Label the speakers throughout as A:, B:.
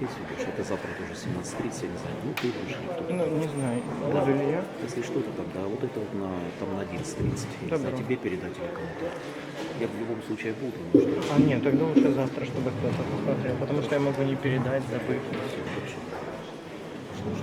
A: имеется в виду, что это завтра тоже 17:30, я не знаю, ну ты будешь никто.
B: Ну, не знаю, буду ли я.
A: Если что-то тогда, вот это вот там на 11:30, я не знаю, тебе передать или кому-то. Я в любом случае буду, но что...
B: Нет, тогда лучше завтра, чтобы кто-то посмотрел, потому что я могу не передать, забыть.
A: Все, хорошо. Что ж.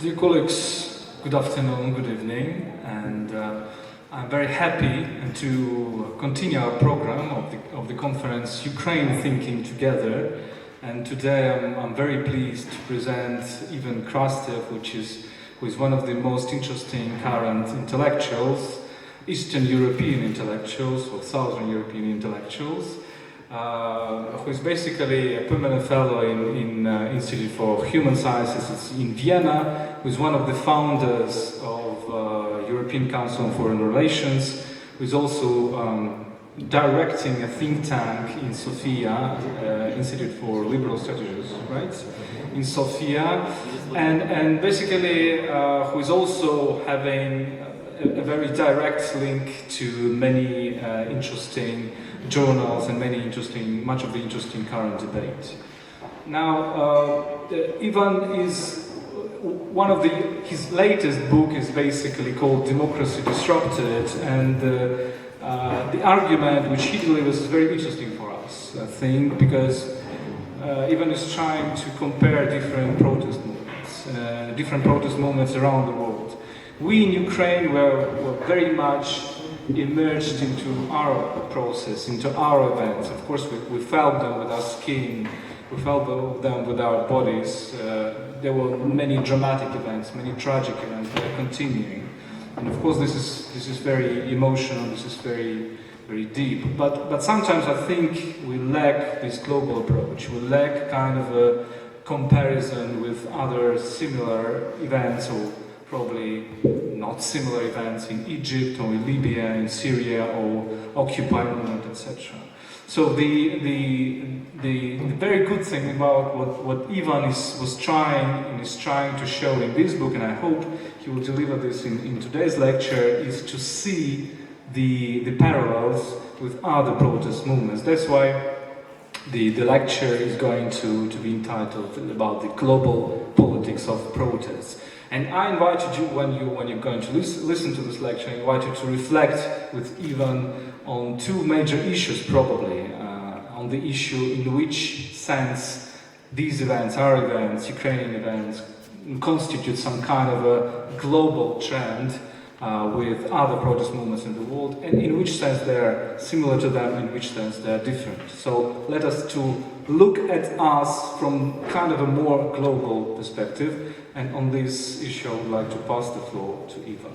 C: Dear colleagues, good afternoon, good evening, and I'm very happy to continue our program of the conference Ukraine Thinking Together. And today I'm very pleased to present Ivana Krasteva, who is one of the most interesting current intellectuals, Eastern European intellectuals or Southern European intellectuals, who is basically a permanent fellow in Institute for Human Sciences in Vienna, who is one of the founders of European Council on Foreign Relations, who is also directing a think tank in Sofia, Institute for Liberal Strategies, right? In Sofia, and basically who is also having a very direct link to many interesting journals and much of the interesting current debate. Now, Ivan is his latest book is basically called Democracy Disrupted, and the argument which he delivers is very interesting for us, I think, because Ivan is trying to compare different protest movements around the world. We in Ukraine were very much immersed into our process, into our events. Of course, we felt them with our skin, we felt them with our bodies. There were many dramatic events, many tragic events that are continuing. And of course, this is very emotional, this is very, very deep. But sometimes I think we lack this global approach. We lack kind of a comparison with other similar events, or probably not similar events in Egypt or in Libya, in Syria, or Occupy movement, etc. So the very good thing about what Ivan is trying to show in this book, and I hope he will deliver this in today's lecture, is to see the parallels with other protest movements. That's why the lecture is going to be entitled about the global politics of protests. And I invited you, when you're going to listen to this lecture, I invite you to reflect with Ivan on two major issues, probably, on the issue in which sense these events, our events, Ukrainian events, constitute some kind of a global trend with other protest movements in the world, and in which sense they're similar to them, in which sense they're different. So let us to look at us from kind of a more global perspective, and on this issue I would like to pass the floor to Ivan.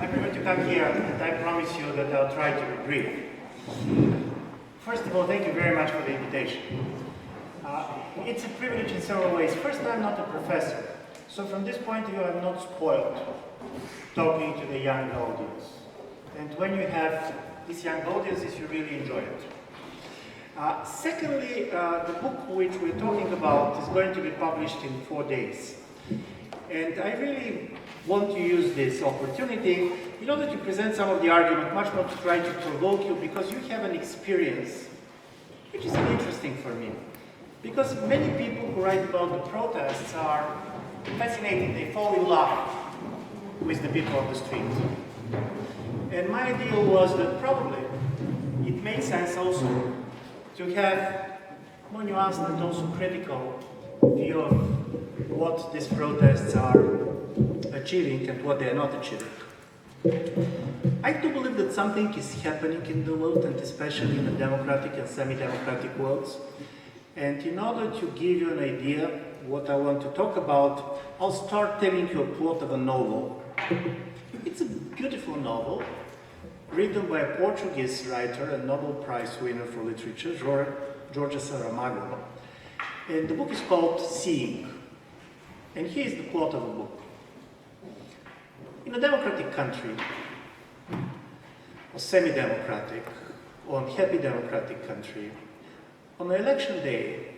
D: I'm going to come here, and I promise you that I'll try to be brief. First of all, thank you very much for the invitation. It's a privilege in several ways. First, I'm not a professor, so from this point of view, I'm not spoiled talking to the young audience. And when you have this young audience, you really enjoy it. Secondly, the book which we're talking about is going to be published in 4 days. And I really want to use this opportunity in order to present some of the argument, much more to try to provoke you, because you have an experience which is interesting for me. Because many people who write about the protests are fascinating, they fall in love with the people on the street. And my idea was that probably it makes sense also to have more nuanced and also critical view of what these protests are achieving and what they are not achieving. I do believe that something is happening in the world, and especially in the democratic and semi-democratic worlds. And in order to give you an idea what I want to talk about, I'll start telling you a plot of a novel. It's a beautiful novel, written by a Portuguese writer and Nobel Prize winner for literature, Jorge Saramago. And the book is called Seeing. And here is the plot of the book. In a democratic country, or semi-democratic, or unhappy democratic country, on election day,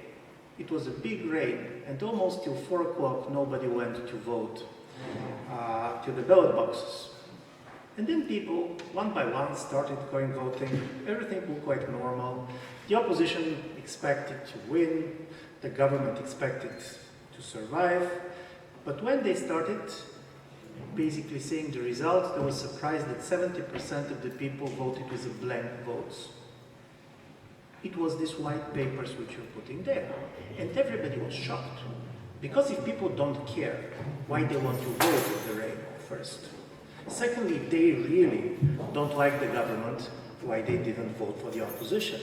D: it was a big rain, and almost till 4 o'clock nobody went to vote to the ballot boxes. And then people, one by one, started going voting. Everything looked like normal. The opposition expected to win. The government expected to survive. But when they started basically seeing the results, they were surprised that 70% of the people voted with a blank votes. It was these white papers which were putting there. And everybody was shocked. Because if people don't care, why they want to vote in the rain first? Secondly, if they really don't like the government, why they didn't vote for the opposition?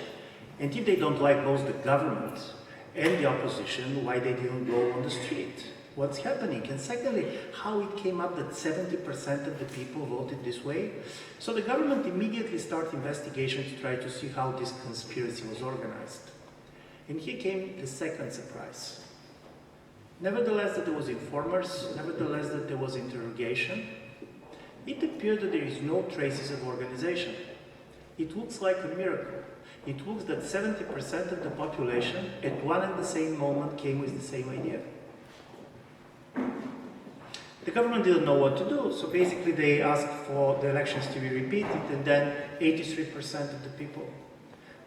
D: And if they don't like both the government and the opposition, why they didn't go on the street? What's happening? And secondly, how it came up that 70% of the people voted this way? So the government immediately started investigation to try to see how this conspiracy was organized. And here came the second surprise. Nevertheless that there was informers, nevertheless that there was interrogation, it appeared that there is no traces of organization. It looks like a miracle. It looks that 70% of the population at one and the same moment came with the same idea. The government didn't know what to do, so basically they asked for the elections to be repeated, and then 83% of the people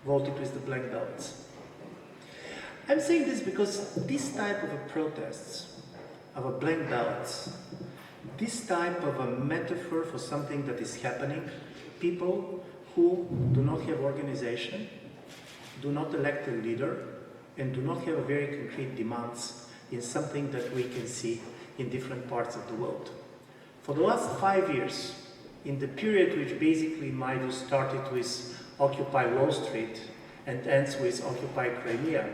D: voted with the blank ballots. I'm saying this because this type of a protests, of a blank ballots, this type of a metaphor for something that is happening, people who do not have organization, do not elect a leader, and do not have very concrete demands in something that we can see in different parts of the world. For the last 5 years, in the period which basically in my view started with Occupy Wall Street and ends with Occupy Crimea,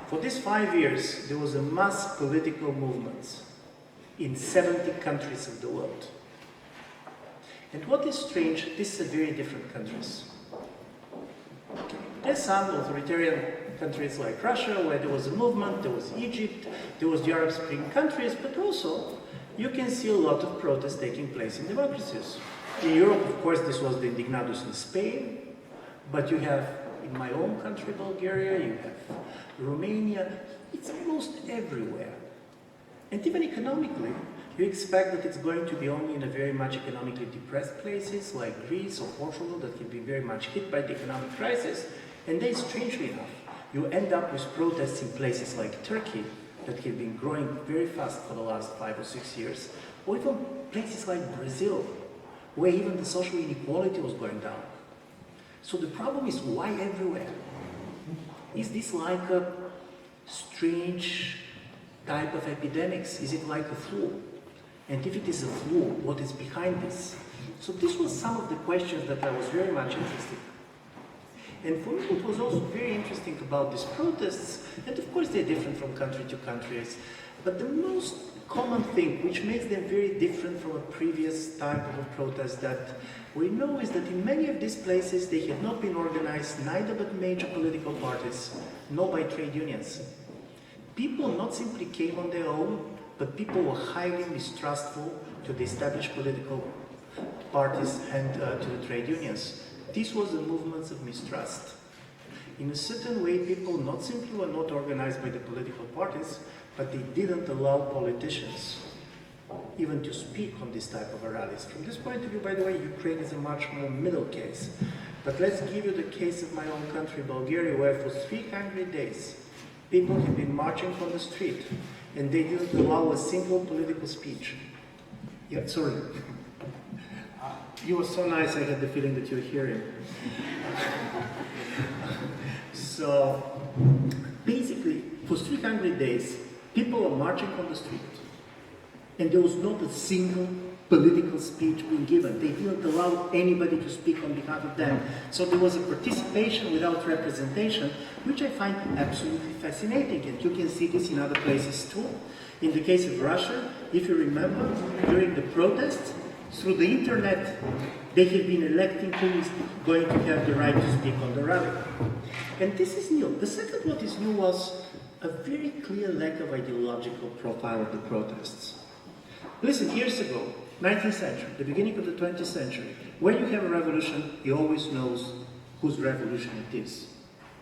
D: for these 5 years there was a mass political movement in 70 countries of the world. And what is strange, these are very different countries. There's some authoritarian countries like Russia where there was a movement, there was Egypt, there was the Arab Spring countries, but also you can see a lot of protests taking place in democracies. In Europe, of course, this was the Indignados in Spain, but you have in my own country, Bulgaria, you have Romania, it's almost everywhere. And even economically, you expect that it's going to be only in a very much economically depressed places like Greece or Portugal that have been very much hit by the economic crisis, and then strangely enough, you end up with protests in places like Turkey that have been growing very fast for the last 5 or 6 years, or even places like Brazil, where even the social inequality was going down. So the problem is why everywhere? Is this like a strange type of epidemics? Is it like a flu? And if it is a flu, what is behind this? So this was some of the questions that I was very much interested in. And for me, what was also very interesting about these protests, and of course they're different from country to country, but the most common thing which makes them very different from a previous type of a protest that we know is that in many of these places they had not been organized neither by major political parties, nor by trade unions. People not simply came on their own, but people were highly mistrustful to the established political parties and to the trade unions. This was the movements of mistrust. In a certain way, people not simply were not organized by the political parties, but they didn't allow politicians even to speak on this type of rallies. From this point of view, by the way, Ukraine is a much more middle case. But let's give you the case of my own country, Bulgaria, where for 300 days, people have been marching on the street, and they didn't allow a single political speech. Yeah, sorry. You were so nice, I had the feeling that you were hearing. So, basically, for 300 days, people were marching on the street. And there was not a single political speech being given. They didn't allow anybody to speak on behalf of them. So there was a participation without representation, which I find absolutely fascinating. And you can see this in other places too. In the case of Russia, if you remember, during the protests, through the internet, they have been electing who is going to have the right to speak on the rally. And this is new. The second what is new was a very clear lack of ideological profile of the protests. Listen, years ago, 19th century, the beginning of the 20th century, when you have a revolution, you always knows whose revolution it is.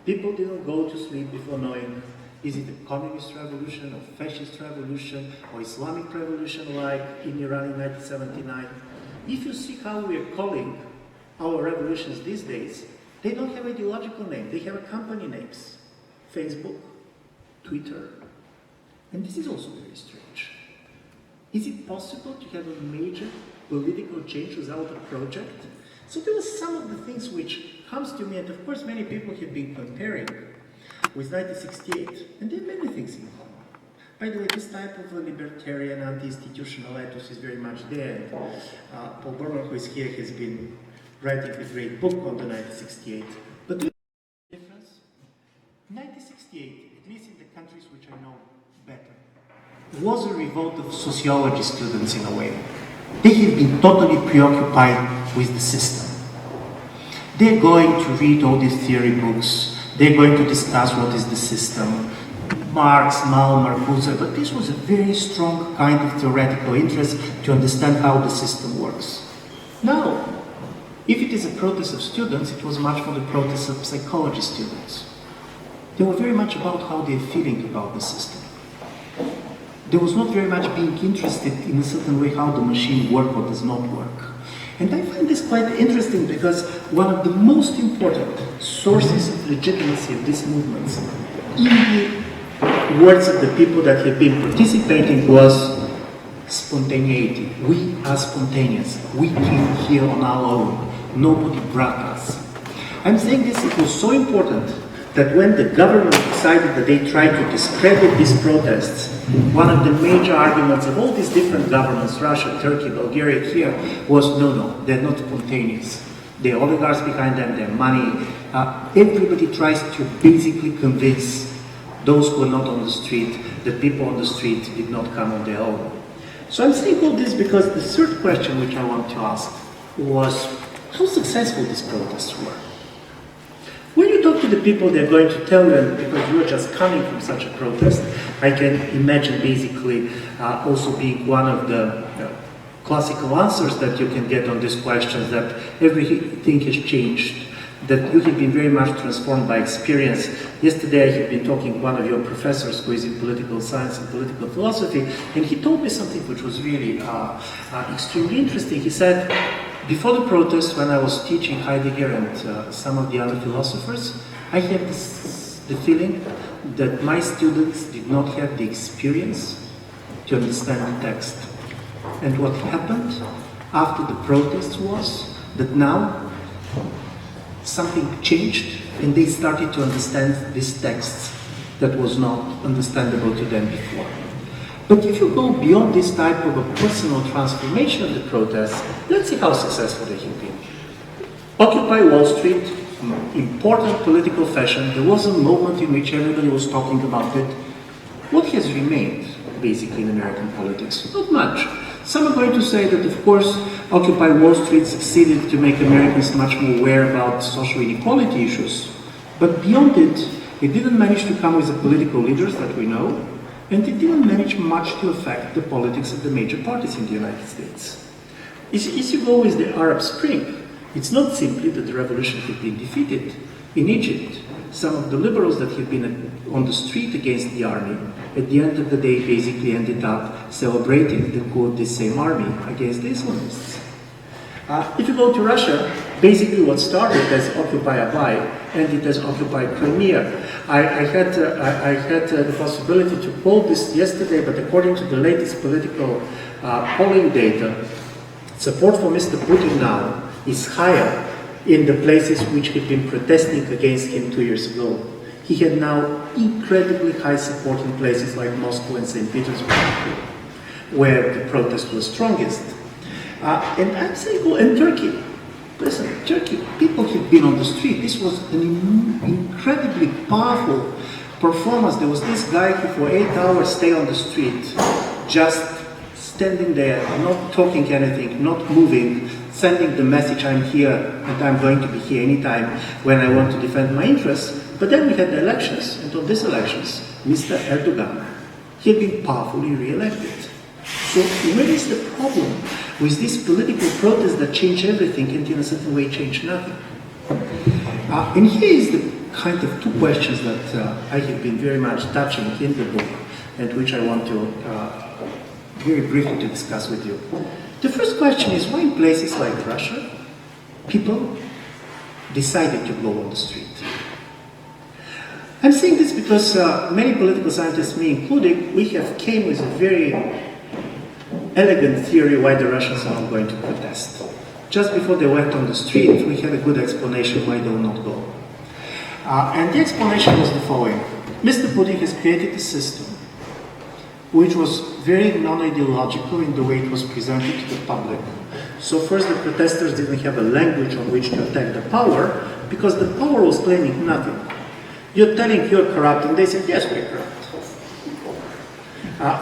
D: People didn't go to sleep before knowing, is it a communist revolution, or fascist revolution, or Islamic revolution like in Iran in 1979? If you see how we are calling our revolutions these days, they don't have ideological names, they have company names. Facebook, Twitter, and this is also very strange. Is it possible to have a major political change without a project? So there were some of the things which comes to me, and of course many people have been comparing with 1968, and there are many things in common. By the way, this type of a libertarian, anti-institutional ethos is very much there. And, Paul Berman, who is here, has been writing a great book on the 1968. But the difference? 1968, at least in the countries which I know better, was a revolt of sociology students in a way. They have been totally preoccupied with the system. They're going to read all these theory books. They're going to discuss what is the system. Marx, Mao, Marcuse, but this was a very strong kind of theoretical interest to understand how the system works. Now, if it is a protest of students, it was much more the protest of psychology students. They were very much about how they're feeling about the system. There was not very much being interested in a certain way how the machine works or does not work. And I find this quite interesting because one of the most important sources of legitimacy of these movements, in the words of the people that have been participating, was spontaneity. We are spontaneous. We came here on our own. Nobody brought us. I'm saying this, it was so important that when the government decided that they tried to discredit these protests, one of the major arguments of all these different governments, Russia, Turkey, Bulgaria here, was no, they're not spontaneous. There are oligarchs behind them, their money. Everybody tries to basically convince those who are not on the street, the people on the street did not come on their own. So I'm saying all this because the third question which I want to ask was how successful these protests were. When you talk to the people, they're going to tell you, because you are just coming from such a protest, I can imagine basically also being one of the classical answers that you can get on these questions, that everything has changed, that you have been very much transformed by experience. Yesterday I have been talking to one of your professors who is in political science and political philosophy, and he told me something which was really extremely interesting. He said, before the protest, when I was teaching Heidegger and some of the other philosophers, I had the feeling that my students did not have the experience to understand the text. And what happened after the protest was that now something changed and they started to understand these texts that was not understandable to them before. But if you go beyond this type of a personal transformation of the protests, let's see how successful they have been. Occupy Wall Street, important political fashion, there was a moment in which everybody was talking about it. What has remained, basically, in American politics? Not much. Some are going to say that, of course, Occupy Wall Street succeeded to make Americans much more aware about social inequality issues. But beyond it, it didn't manage to come with the political leaders that we know, and it didn't manage much to affect the politics of the major parties in the United States. As you go with the Arab Spring, it's not simply that the revolution had been defeated. In Egypt, some of the liberals that had been on the street against the army, at the end of the day basically ended up celebrating the coup of this same army against the Islamists. If you go to Russia, Basically, what started as Occupy Abai ended as Occupy Crimea. I had the possibility to poll this yesterday, but according to the latest political polling data, support for Mr. Putin now is higher in the places which had been protesting against him 2 years ago. He had now incredibly high support in places like Moscow and St. Petersburg, where the protest was strongest. And I'm saying, oh, and Turkey. Listen, Turkey, people have been on the street. This was an incredibly powerful performance. There was this guy who for 8 hours stayed on the street, just standing there, not talking anything, not moving, sending the message, I'm here and I'm going to be here anytime when I want to defend my interests. But then we had the elections, and on these elections, Mr. Erdogan, he had been powerfully re-elected. So where is the problem with this political protest that changed everything and in a certain way changed nothing? And here is the kind of two questions that I have been very much touching in the book and which I want to very briefly to discuss with you. The first question is why in places like Russia, people decided to go on the street. I'm saying this because many political scientists, me included, we have came with a very elegant theory why the Russians are not going to protest. Just before they went on the street, we had a good explanation why they will not go. And the explanation was the following. Mr. Putin has created a system which was very non-ideological in the way it was presented to the public. So first the protesters didn't have a language on which to attack the power because the power was claiming nothing. You're telling you're corrupt, and they said, yes, we're corrupt.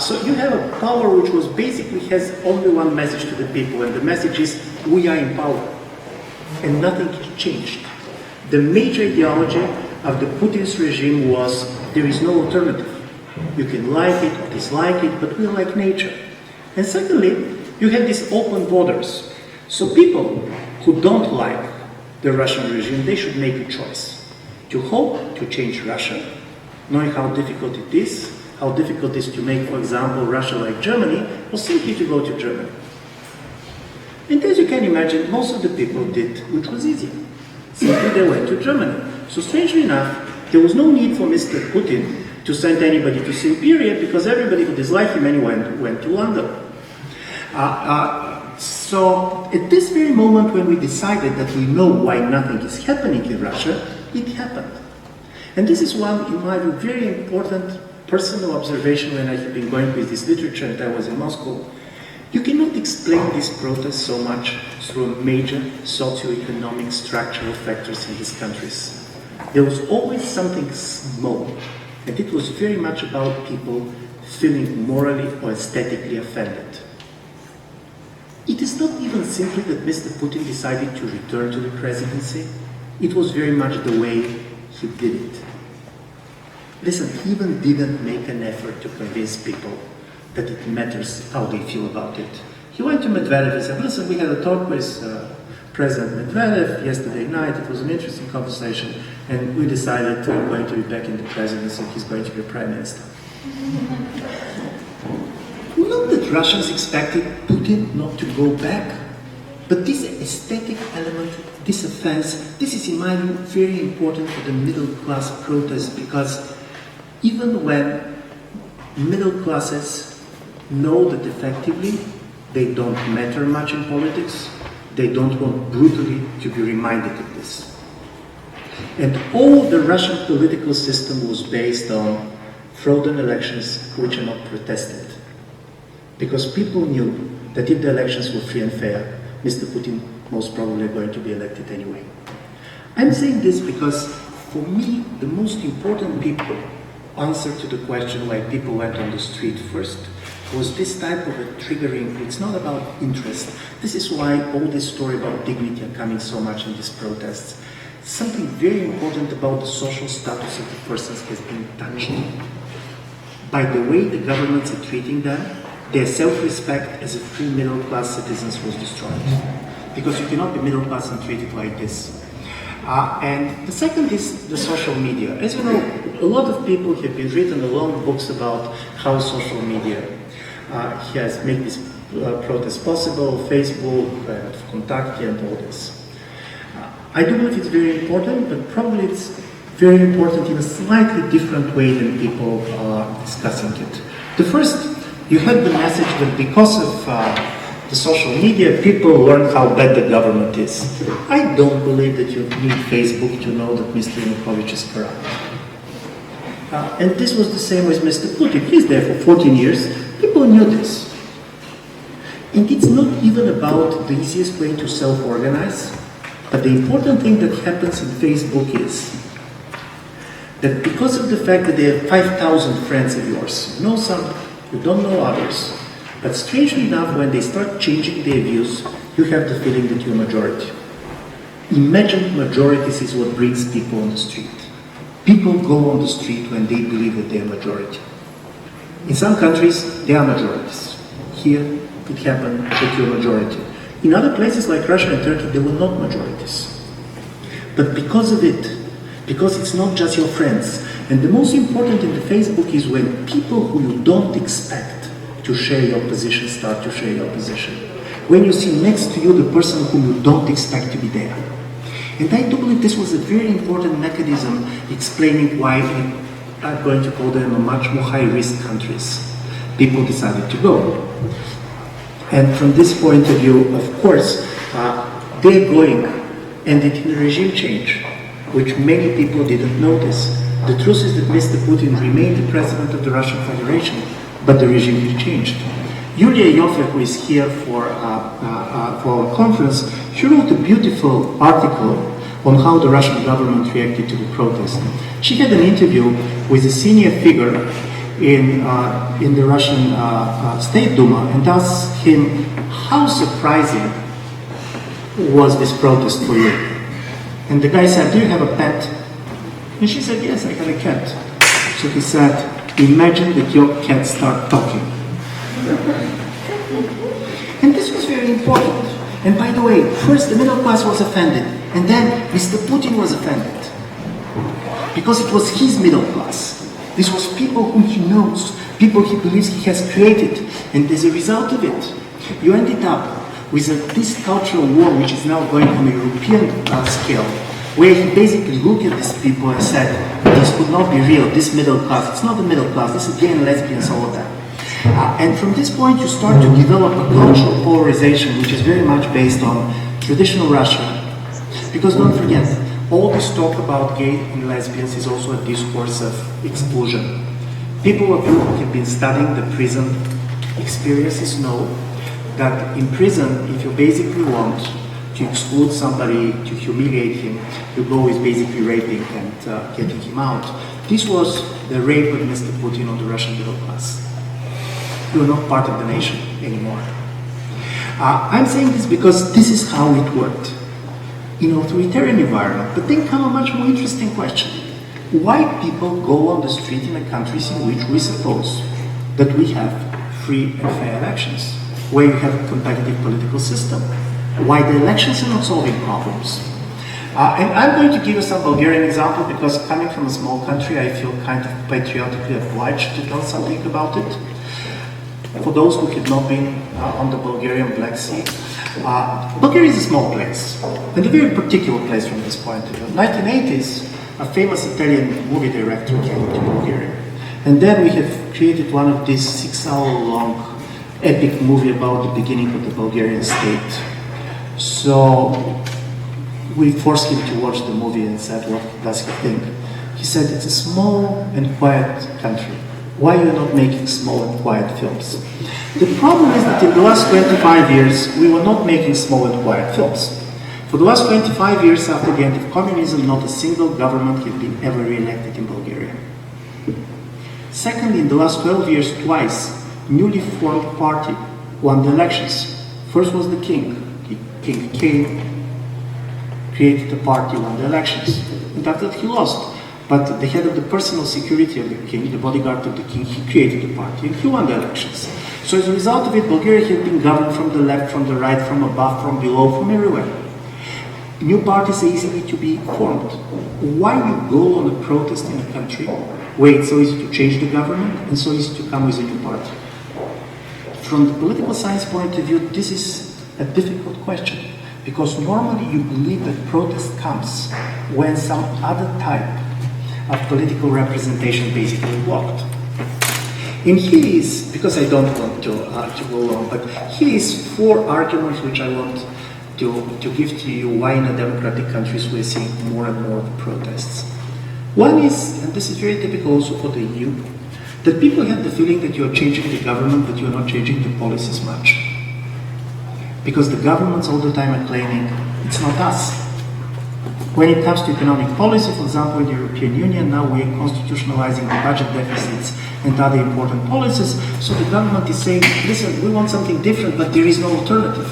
D: So you have a power which was basically has only one message to the people, and the message is, we are in power. And nothing changed. The major ideology of the Putin's regime was, there is no alternative. You can like it or dislike it, but we are like nature. And secondly, you have these open borders. So people who don't like the Russian regime, they should make a choice. To hope to change Russia, knowing how difficult it is, how difficult it is to make, for example, Russia like Germany, or simply to go to Germany. And as you can imagine, most of the people did, which was easy. Simply they went to Germany. So strangely enough, there was no need for Mr. Putin to send anybody to Siberia because everybody who disliked him anyway went to London. So at this very moment when we decided that we know why nothing is happening in Russia, it happened. And this is one, in my view, very important personal observation when I have been going with this literature and I was in Moscow. You cannot explain this protest so much through major socio-economic structural factors in these countries. There was always something small, and it was very much about people feeling morally or aesthetically offended. It is not even simply that Mr. Putin decided to return to the presidency. It was very much the way he did it. Listen, he even didn't make an effort to convince people that it matters how they feel about it. He went to Medvedev and said, listen, we had a talk with President Medvedev yesterday night. It was an interesting conversation, and we decided we're going to be back in the presidency and he's going to be a prime minister. Not that Russians expected Putin not to go back, but this aesthetic element, this offense, this is in my view very important for the middle class protest, because even when middle classes know that effectively they don't matter much in politics, they don't want brutally to be reminded of this. And all the Russian political system was based on fraudulent elections which are not protested. Because people knew that if the elections were free and fair, Mr. Putin most probably going to be elected anyway. I'm saying this because for me, the most important answer to the question why people went on the street first was this type of a triggering. It's not about interest. This is why all this story about dignity are coming so much in these protests. Something very important about the social status of the persons has been touched. By the way the governments are treating them, their self-respect as a free middle-class citizens was destroyed. Because you cannot be middle-class and treat it like this. And the second is the social media. As you know, a lot of people have been written long books about how social media has made this protest possible, Facebook, and Contact and all this. I do believe it's very important, but probably it's very important in a slightly different way than people are discussing it. The first, you heard the message that because of the social media, people learn how bad the government is. I don't believe that you need Facebook to know that Mr. Yanukovych is corrupt. And this was the same with Mr. Putin. He's there for 14 years. People knew this. And it's not even about the easiest way to self-organize, but the important thing that happens in Facebook is that because of the fact that there are 5,000 friends of yours, you know some, you don't know others, but strangely enough, when they start changing their views, you have the feeling that you're a majority. Imagined majorities is what brings people on the street. People go on the street when they believe that they're a majority. In some countries, they are majorities. Here, it happened that you're a majority. In other places like Russia and Turkey, they were not majorities. But because of it, because it's not just your friends, and the most important in the Facebook is when people who you don't expect to share your position start to share your position. When you see next to you the person whom you don't expect to be there. And I do believe this was a very important mechanism explaining why I'm going to call them a much more high-risk countries. People decided to go. And from this point of view, of course, their going ended in a regime change, which many people didn't notice. The truth is that Mr. Putin remained the president of the Russian Federation, but the regime had changed. Yulia Yoffe, who is here for our conference, she wrote a beautiful article on how the Russian government reacted to the protest. She had an interview with a senior figure in the Russian State Duma and asked him, how surprising was this protest for you? And the guy said, do you have a pet? And she said, yes, I have a cat. So he said, imagine that your cat starts talking. And this was very important. And by the way, first the middle class was offended, and then Mr. Putin was offended. Because it was his middle class. This was people whom he knows, people he believes he has created. And as a result of it, you ended up with this cultural war, which is now going on a European scale, where he basically looked at these people and said, this could not be real, this middle class, it's not the middle class, this is gay and lesbians, all of that. And from this point you start to develop a cultural polarization which is very much based on traditional Russia. Because don't forget, all this talk about gay and lesbians is also a discourse of exclusion. People who have been studying the prison experiences know that in prison, if you basically want to exclude somebody, to humiliate him, you go with basically raping and getting him out. This was the rape of Mr. Putin on the Russian middle class. You are not part of the nation anymore. I'm saying this because this is how it worked in an authoritarian environment. But then comes a much more interesting question. Why people go on the street in the countries in which we suppose that we have free and fair elections, where you have a competitive political system? Why the elections are not solving problems? And I'm going to give you some Bulgarian example because coming from a small country, I feel kind of patriotically obliged to tell something about it. For those who have not been on the Bulgarian Black Sea, Bulgaria is a small place, and a very particular place from this point of view. In the 1980s, a famous Italian movie director came to Bulgaria. And then we have created one of these 6-hour-long epic movie about the beginning of the Bulgarian state. So we forced him to watch the movie and said, what does he think? He said, it's a small and quiet country. Why are you not making small and quiet films? The problem is that in the last 25 years, we were not making small and quiet films. For the last 25 years after the end of communism, not a single government had been ever re-elected in Bulgaria. Secondly, in the last 12 years, twice, newly formed party won the elections. First was the king. The king came, created a party, won the elections. And after that he lost. But the head of the personal security of the king, the bodyguard of the king, he created the party and he won the elections. So as a result of it, Bulgaria had been governed from the left, from the right, from above, from below, from everywhere. New parties are easily to be formed. Why you go on a protest in a country where it's so easy to change the government and so easy to come with a new party? From the political science point of view, this is a difficult question. Because normally you believe that protest comes when some other type of political representation basically blocked. And here is, because I don't want to go long, but here is 4 arguments which I want to give to you why in a democratic countries we're seeing more and more protests. One is, and this is very typical also for the EU, that people have the feeling that you're changing the government, but you're not changing the policies much. Because the governments all the time are claiming, it's not us. When it comes to economic policy, for example, in the European Union, now we're constitutionalizing the budget deficits and other important policies, so the government is saying, listen, we want something different, but there is no alternative.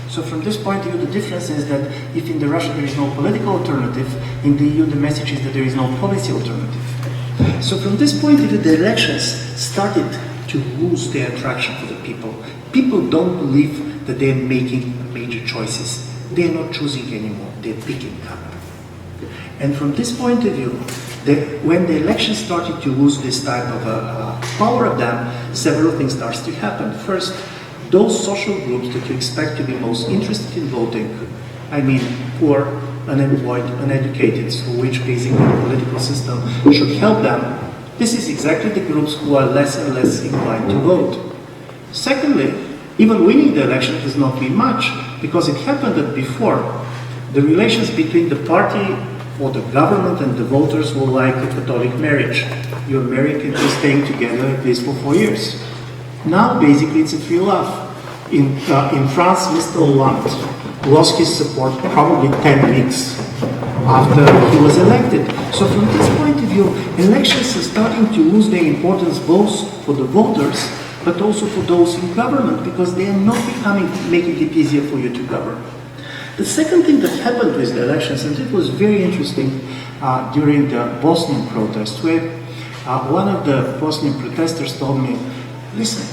D: So from this point of view, the difference is that if in Russia there is no political alternative, in the EU the message is that there is no policy alternative. So from this point of view, the elections started to lose their attraction for the people. People don't believe that they're making major choices. They're not choosing anymore, they're picking up. And from this point of view, when the election started to lose this type of power of them, several things started to happen. First, those social groups that you expect to be most interested in voting, I mean poor, unemployed, uneducated, for which basically the political system should help them, this is exactly the groups who are less and less inclined to vote. Secondly, even winning the election has not been much, because it happened that before, the relations between the party or the government and the voters were like a Catholic marriage. You're married and you're staying together at least for 4 years. Now, basically, it's a free love. In France, Mr. Hollande lost his support probably 10 weeks after he was elected. So from this point of view, elections are starting to lose their importance both for the voters, but also for those in government, because they are not making it easier for you to govern. The second thing that happened with the elections, and it was very interesting during the Bosnian protest, where one of the Bosnian protesters told me, listen,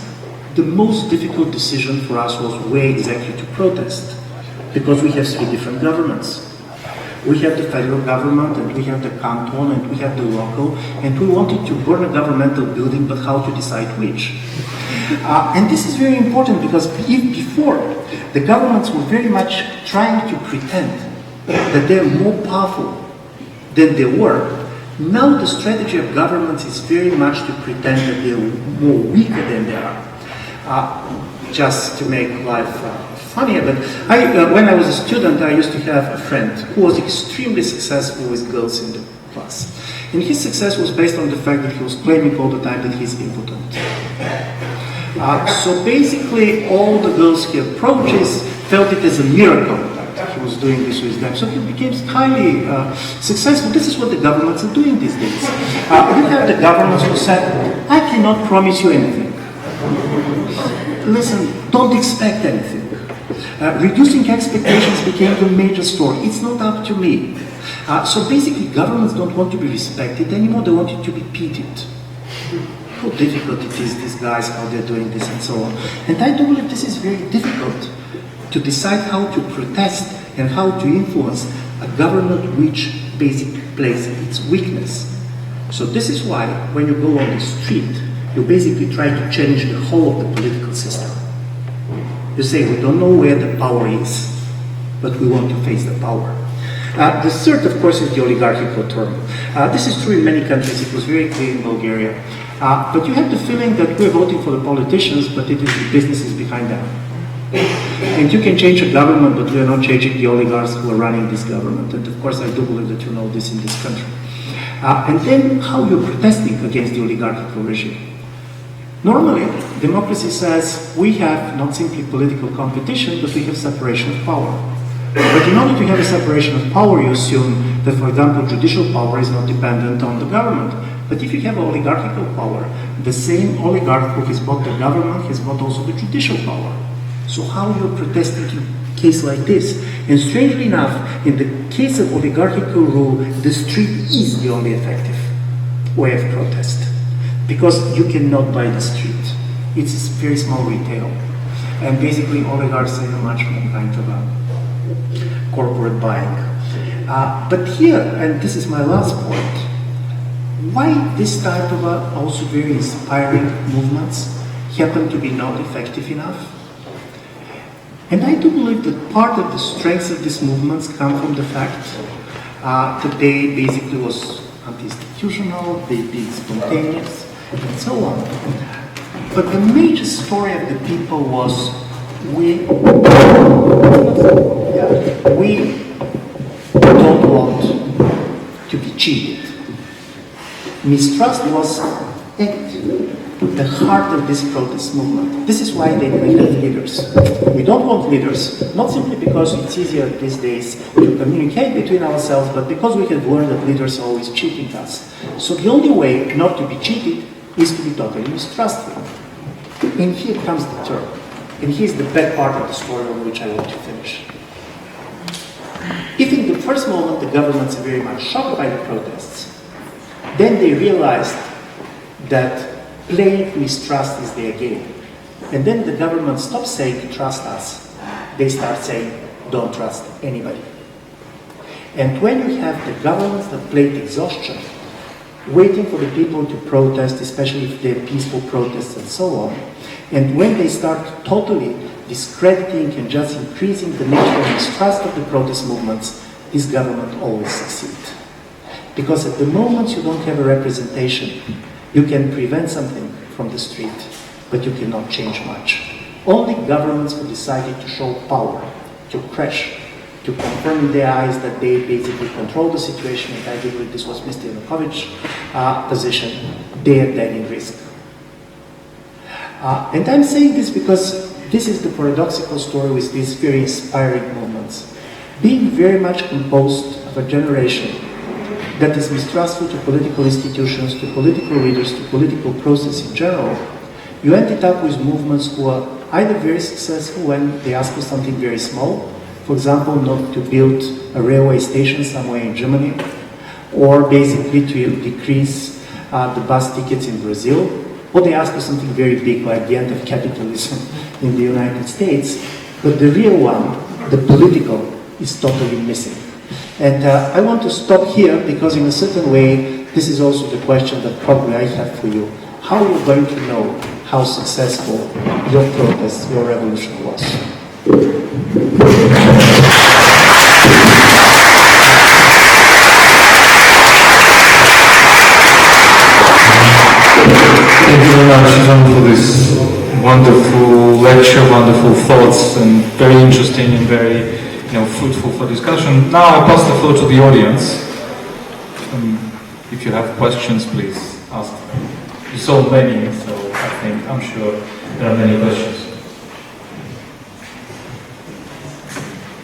D: the most difficult decision for us was where exactly to protest, because we have 3 different governments. We have the federal government, and we have the canton, and we have the local, and we wanted to burn a governmental building, but how to decide which? And this is very important, because if before, the governments were very much trying to pretend that they're more powerful than they were, now the strategy of governments is very much to pretend that they're more weaker than they are. Just to make life funnier, but when I was a student, I used to have a friend who was extremely successful with girls in the class. And his success was based on the fact that he was claiming all the time that he's impotent. So basically, all the girls he approaches felt it as a miracle that he was doing this with them. So he became highly successful. This is what the governments are doing these days. You have the governments who said, I cannot promise you anything. Listen, don't expect anything. Reducing expectations became the major story. It's not up to me. So basically, governments don't want to be respected anymore. They want you to be pitied. How difficult it is, these guys, how they're doing this and so on. And I do believe this is very difficult to decide how to protest and how to influence a government which basically plays its weakness. So this is why when you go on the street, you basically try to change the whole of the political system. You say, we don't know where the power is, but we want to face the power. The third, of course, is the oligarchical term. This is true in many countries. It was very clear in Bulgaria. But you have the feeling that we're voting for the politicians, but it is the businesses behind them. And you can change a government, but we are not changing the oligarchs who are running this government. And of course, I do believe that you know this in this country. And then how you're protesting against the oligarchical regime. Normally, democracy says we have not simply political competition, but we have separation of power. But in order to have a separation of power, you assume that, for example, judicial power is not dependent on the government. But if you have oligarchical power, the same oligarch who has bought the government has bought also the judicial power. So how are you protesting in a case like this? And strangely enough, in the case of oligarchical rule, the street is the only effective way of protest. Because you cannot buy the street. It's a very small retail. And basically oligarchs are much more kind of a corporate buying. But here, and this is my last point, why this type of also very inspiring movements happen to be not effective enough? And I do believe that part of the strengths of these movements come from the fact that they basically was anti-institutional, they be spontaneous, and so on. But the major story of the people was we don't want to be cheated. Mistrust was at the heart of this protest movement. This is why they didn't have leaders. We don't want leaders, not simply because it's easier these days to communicate between ourselves, but because we have learned that leaders are always cheating us. So the only way not to be cheated is to be totally mistrustful. And here comes the turn. And here's the bad part of the story on which I want to finish. If in the first moment the governments are very much shocked by the protests, then they realized that playing mistrust is their game. And then the government stops saying, trust us. They start saying, don't trust anybody. And when you have the governments that played exhaustion, waiting for the people to protest, especially if they're peaceful protests and so on, and when they start totally discrediting and just increasing the nature of mistrust of the protest movements, this government always succeeds. Because at the moment you don't have a representation, you can prevent something from the street, but you cannot change much. Only governments who decided to show power, to crash, to confirm in their eyes that they basically control the situation, and I believe this was Mr. Yanukovych's position, they are then in risk. And I'm saying this because this is the paradoxical story with these very inspiring movements. Being very much composed of a generation that is mistrustful to political institutions, to political leaders, to political process in general, you ended up with movements who are either very successful when they ask for something very small, for example, not to build a railway station somewhere in Germany, or basically to decrease the bus tickets in Brazil, or they ask for something very big like the end of capitalism in the United States, but the real one, the political, is totally missing. And I want to stop here because in a certain way, this is also the question that probably I have for you. How are you going to know how successful your protest, your revolution was?
C: Thank you very much, Ivan, for this wonderful lecture, wonderful thoughts, and very interesting and very fruitful for discussion. Now I pass the floor to the audience. If you have questions, please ask. You saw many, so I'm sure there are many questions.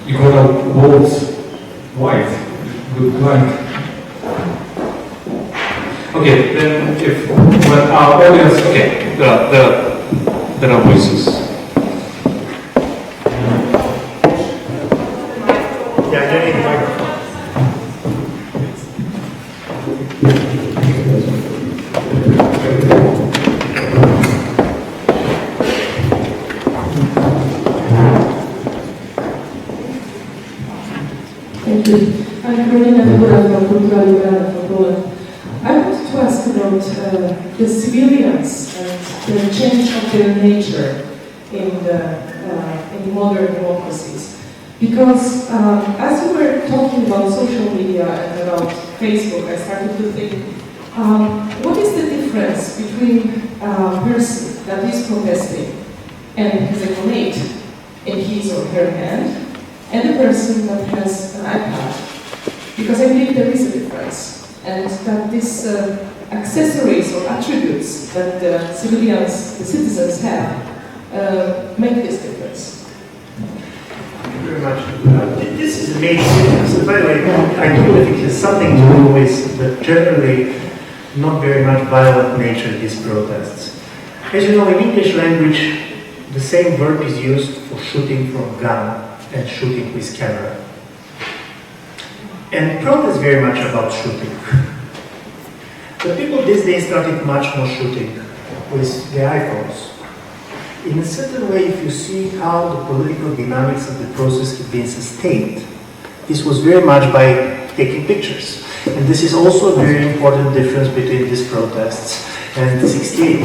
C: You got a walls white, good blank. Okay, then when our audience, okay, there are voices.
E: I wanted to ask about the civilians and the change of their nature in modern democracies. Because as you were talking about social media and about Facebook, I started to think, what is the difference between a person that is protesting and has a grenade in his or her hand, and a person that has an iPad? Because I believe there is a difference, and that these accessories or attributes that the civilians, the citizens have, make this difference.
D: Thank you very much. This is a major difference. And by the way, I do believe it has something to do with the generally not very much violent nature of these protests. As you know, in English language, the same verb is used for shooting from a gun and shooting with camera. And protest is very much about shooting. But people these days started much more shooting with their iPhones. In a certain way, if you see how the political dynamics of the process have been sustained, this was very much by taking pictures. And this is also a very important difference between these protests and 68.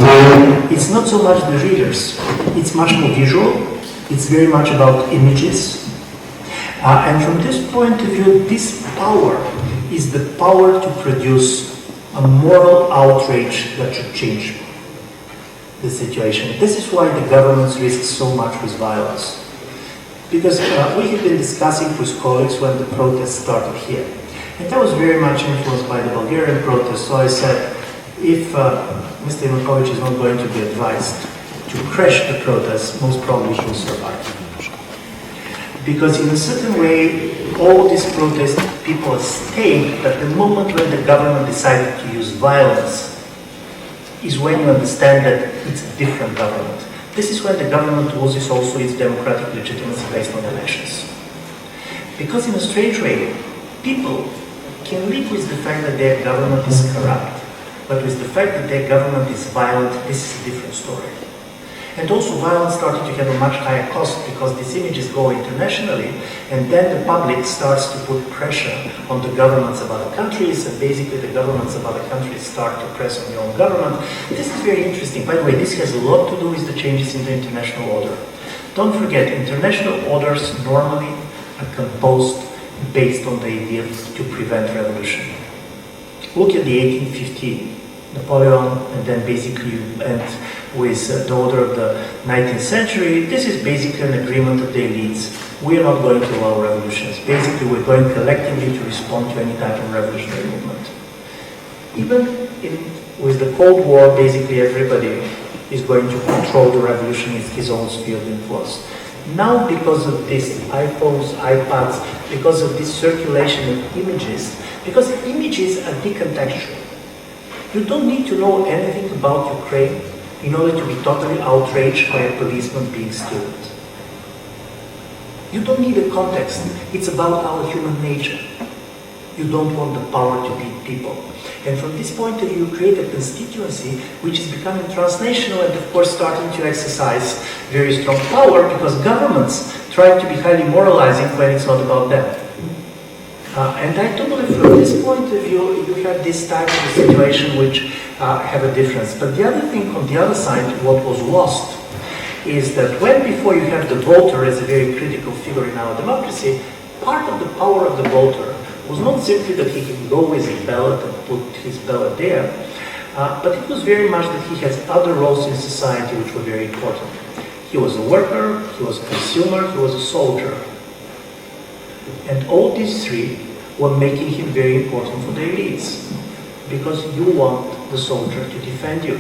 D: It's not so much the readers, it's much more visual, It's very much about images. And from this point of view, this power is the power to produce a moral outrage that should change the situation. This is why the governments risk so much with violence. Because we have been discussing with colleagues when the protests started here. And that was very much influenced by the Bulgarian protests. So I said, if Mr. Yanukovych is not going to be advised to crash the protests, most probably he will survive. Because in a certain way, all these protest people are staying, but the moment when the government decided to use violence is when you understand that it's a different government. This is when the government loses also its democratic legitimacy based on elections. Because in a strange way, people can live with the fact that their government is corrupt, but with the fact that their government is violent, this is a different story. And also violence started to have a much higher cost because these images go internationally, and then the public starts to put pressure on the governments of other countries, and basically the governments of other countries start to press on their own government. This is very interesting. By the way, this has a lot to do with the changes in the international order. Don't forget, international orders normally are composed based on the idea to prevent revolution. Look at the 1815, Napoleon, and then basically you end with the order of the 19th century. This is basically an agreement of the elites. We are not going to allow revolutions. Basically, we're going collectively to respond to any type of revolutionary movement. Even with the Cold War, basically everybody is going to control the revolution in his own sphere of influence. Now, because of this iPhones, iPads, because of this circulation of images, because images are decontextual. You don't need to know anything about Ukraine in order to be totally outraged by a policeman being killed. You don't need a context. It's about our human nature. You don't want the power to beat people. And from this point of view, you create a constituency which is becoming transnational and, of course, starting to exercise very strong power because governments try to be highly moralizing when it's not about them. And I do believe from this point of view, you have this type of situation which have a difference. But the other thing on the other side, what was lost, is that when before you have the voter as a very critical figure in our democracy, part of the power of the voter was not simply that he can go with his ballot and put his ballot there, but it was very much that he has other roles in society which were very important. He was a worker, he was a consumer, he was a soldier. And all these three were making him very important for the elites, because you want the soldier to defend you.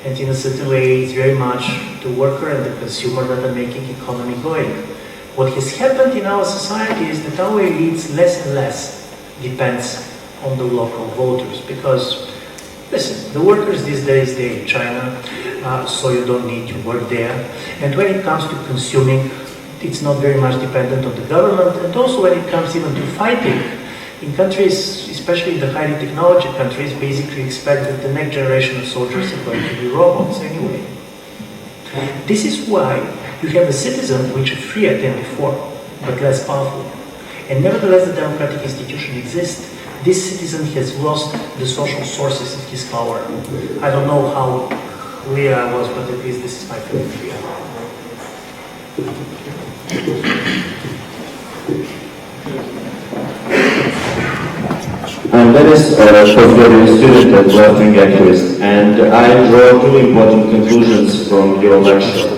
D: And in a certain way, it's very much the worker and the consumer that are making economy going. What has happened in our society is that our elites less and less depends on the local voters, because, listen, the workers these days, they're in China, so you don't need to work there. And when it comes to consuming, it's not very much dependent on the government, and also when it comes even to fighting, in countries, especially in the highly technology countries, basically expect that the next generation of soldiers are going to be robots anyway. This is why you have a citizen which is freer than before, but less powerful. And nevertheless, the democratic institution exists. This citizen has lost the social sources of his power. I don't know how clear I was, but at least this is my feeling here.
F: I'm Dennis, postgraduate student at left-wing activist, and I draw two important conclusions from your lecture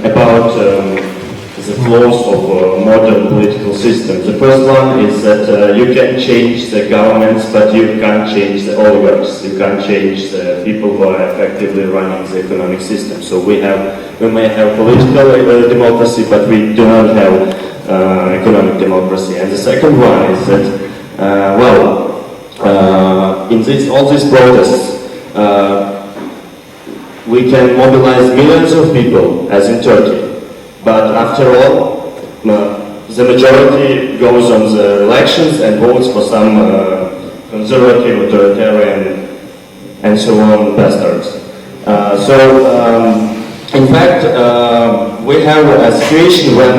F: about the flaws of modern political systems. The first one is that you can change the governments, but you can't change the oligarchs. You can't change the people who are effectively running the economic system. So we may have political democracy, but we do not have economic democracy. And the second one is that in all these protests, we can mobilize millions of people, as in Turkey. But after all, the majority goes on the elections and votes for some conservative, authoritarian, and so on bastards. In fact, we have a situation when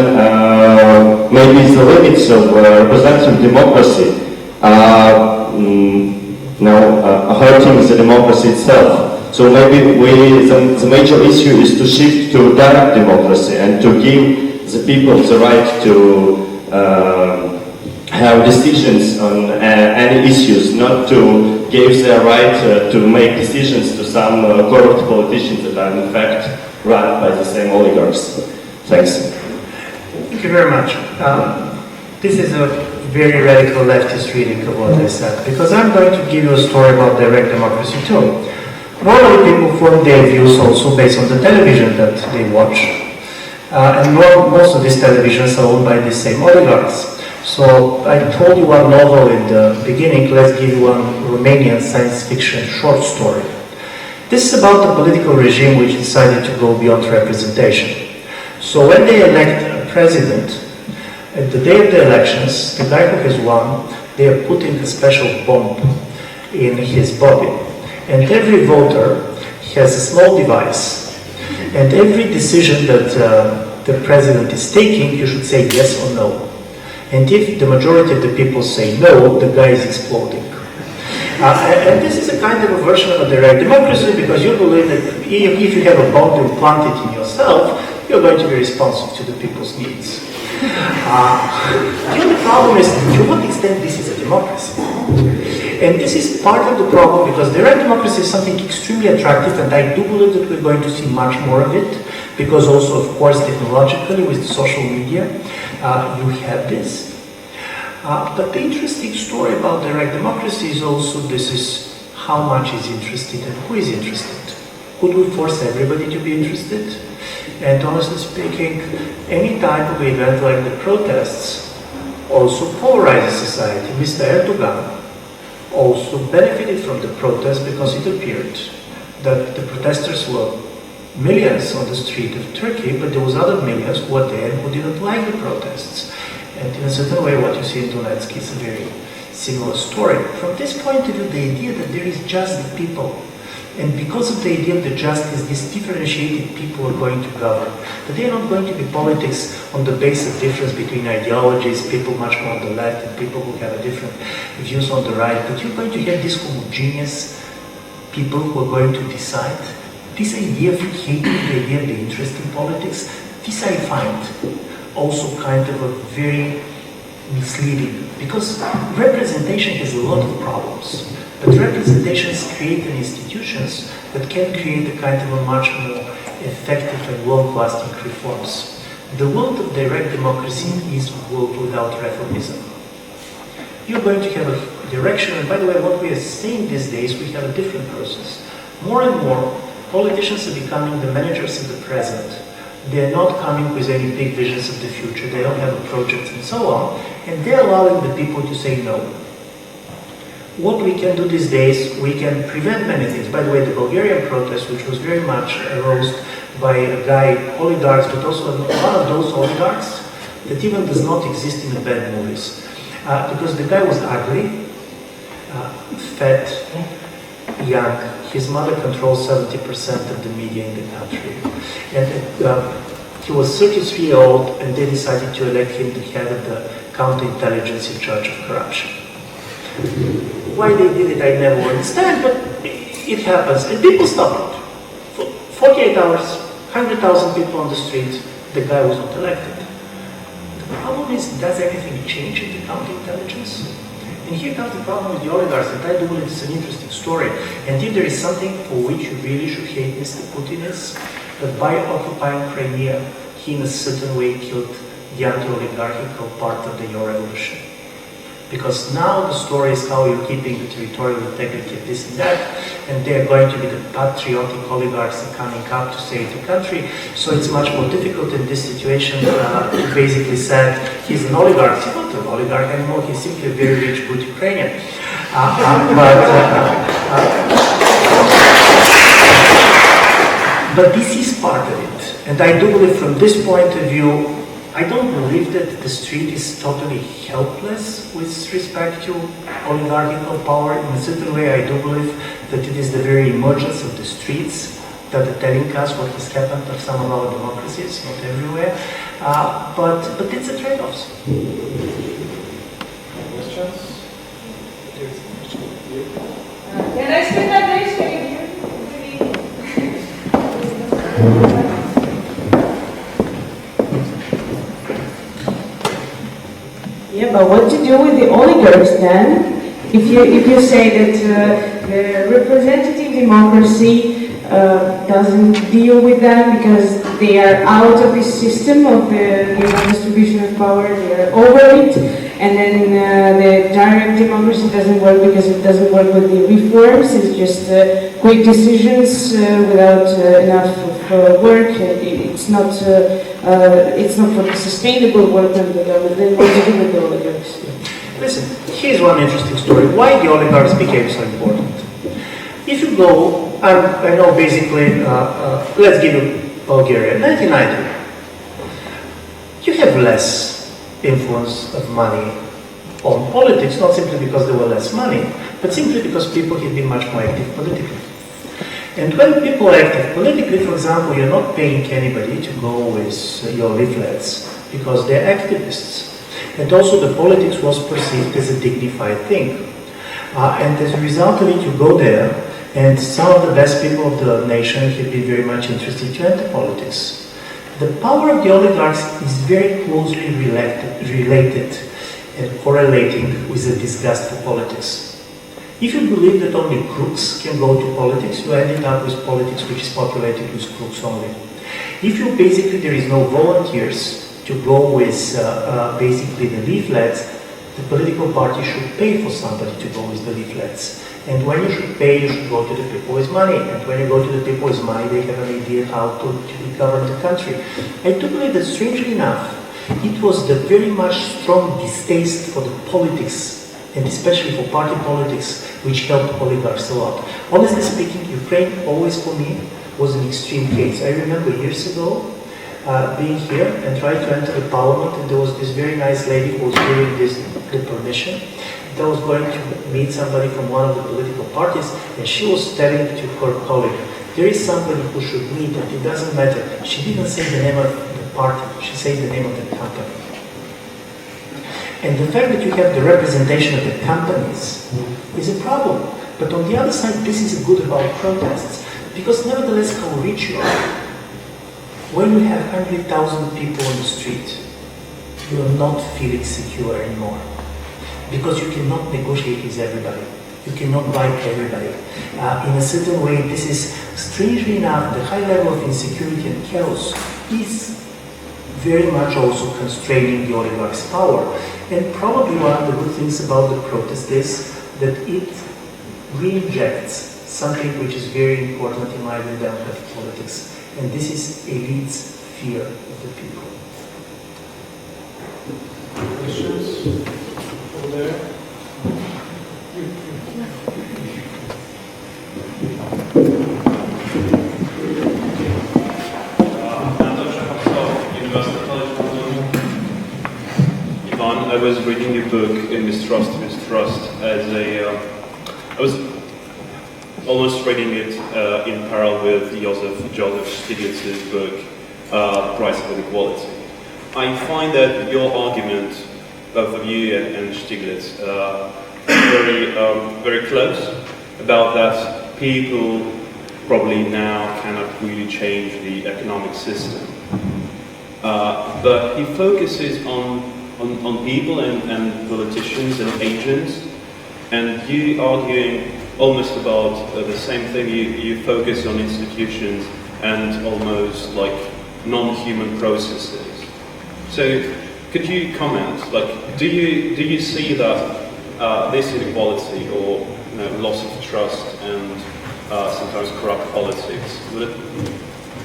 F: maybe the limits of representative democracy are hurting the democracy itself. So maybe the major issue is to shift to direct democracy and to give the people the right to have decisions on any issues, not to give their right to make decisions to some corrupt politicians that are in fact run by the same oligarchs. Thanks.
D: Thank you very much. This is a very radical leftist reading of what I said, because I'm going to give you a story about direct democracy too. Normally people form their views also based on the television that they watch. And most of these televisions are owned by the same oligarchs. So I told you one novel in the beginning, let's give you one Romanian science fiction short story. This is about a political regime which decided to go beyond representation. So when they elect a president, at the day of the elections, the guy who has won, they are putting a special bomb in his body. And every voter has a small device. And every decision that the president is taking, you should say yes or no. And if the majority of the people say no, the guy is exploding. And this is a kind of a version of a direct democracy, because you believe that if you have a bomb implanted in yourself, you're going to be responsive to the people's needs. The only problem is to what extent this is a democracy. And this is part of the problem, because direct democracy is something extremely attractive, and I do believe that we're going to see much more of it, because also, of course, technologically with social media, you have this. But the interesting story about direct democracy is also this is how much is interested and who is interested. Could we force everybody to be interested? And honestly speaking, any type of event like the protests also polarizes society. Mr. Erdogan also benefited from the protests because it appeared that the protesters were millions on the street of Turkey, but there was other millions who were there and who didn't like the protests. And in a certain way, what you see in Donetsk is a very similar story. From this point of view, the idea that there is just the people, and because of the idea of the justice, these differentiated people are going to govern. That they are not going to be politics on the basis of difference between ideologies, people much more on the left and people who have a different views on the right, but you're going to have these homogeneous people who are going to decide. This idea of hating the idea of the interest in politics, this I find also kind of a very misleading, because representation has a lot of problems. But representations create institutions that can create a kind of a much more effective and long-lasting reforms. The world of direct democracy is a world without reformism. You're going to have a direction, and by the way, what we are seeing these days, we have a different process. More and more, politicians are becoming the managers of the present. They are not coming with any big visions of the future. They don't have a project and so on, and they're allowing the people to say no. What we can do these days, we can prevent many things. By the way, the Bulgarian protest, which was very much aroused by a guy, oligarchs, but also one of those oligarchs that even does not exist in the bad movies. Because the guy was ugly, fat, young. His mother controls 70% of the media in the country. And he was 33 years old, and they decided to elect him the head of the counterintelligence in charge of corruption. Why they did it, I never understand, but it happens. And people stopped it. For 48 hours, 100,000 people on the street, the guy was not elected. The problem is, does anything change in the counterintelligence? And here comes the problem with the oligarchs, and I do believe it's an interesting story. And if there is something for which you really should hate Mr. Putin, is that by occupying Crimea, he in a certain way killed the anti-oligarchical part of the Your Revolution. Because now the story is how you're keeping the territorial integrity of this and that, and they're going to be the patriotic oligarchs coming up to save the country. So it's much more difficult in this situation. He basically said he's an oligarch. He's not an oligarch anymore. He's simply a very rich, good Ukrainian. But this is part of it. And I do believe from this point of view, I don't believe that the street is totally helpless with respect to oligarchical power. In a certain way, I do believe that it is the very emergence of the streets that are telling us what has happened to some of our democracies, not everywhere. But it's a trade-off.
G: Questions? Can I say that next? Yeah, but what to do with the oligarchs then? If you say that the representative democracy doesn't deal with them because they are out of this system of the distribution of power, they are over it, and then the direct democracy doesn't work because it doesn't work with the reforms, it's just quick decisions without enough of work, it's not for the sustainable work of the government, then what to do with the oligarchs?
D: Listen, here's one interesting story. Why the oligarchs became so important? If you go, I know basically, let's give you Bulgaria, 1990. You have less influence of money on politics, not simply because there were less money, but simply because people have been much more active politically. And when people are active politically, for example, you're not paying anybody to go with your leaflets because they're activists. And also the politics was perceived as a dignified thing. And as a result of it, you go there, and some of the best people of the nation have been very much interested to enter politics. The power of the oligarchs is very closely related and correlating with the disgust for politics. If you believe that only crooks can go to politics, you end up with politics which is populated with crooks only. If you basically, there is no volunteers to go with basically the leaflets, the political party should pay for somebody to go with the leaflets. And when you should pay, you should go to the people with money. And when you go to the people with money, they have an idea how to govern the country. I do believe that, strangely enough, it was the very much strong distaste for the politics, and especially for party politics, which helped oligarchs a lot. Honestly speaking, Ukraine always for me was an extreme case. I remember years ago being here and trying to enter the parliament, and there was this very nice lady who was giving the permission. I was going to meet somebody from one of the political parties, and she was telling to her colleague, there is somebody who should meet, and it doesn't matter. She didn't say the name of the party, she said the name of the company. And the fact that you have the representation of the companies is a problem. But on the other side, this is good about protests, because nevertheless how rich you are, when you have 100,000 people on the street, you are not feeling secure anymore. Because you cannot negotiate with everybody. You cannot buy everybody. In a certain way, this is, strangely enough, the high level of insecurity and chaos is very much also constraining the oligarch's power. And probably one of the good things about the protest is that it rejects something which is very important in my view of politics. And this is elite's fear of the people.
C: Questions? There.
H: Ivan, I was reading your book in Mistrust as I was almost reading it in parallel with Joseph Stiglitz's book, Price of Inequality. I find that your argument, both of you and Stiglitz, very close about that people probably now cannot really change the economic system. But he focuses on people and politicians and agents, and you arguing almost about the same thing. You focus on institutions and almost like non-human processes. So could you comment, like, do you see that this inequality or loss of trust and sometimes corrupt politics,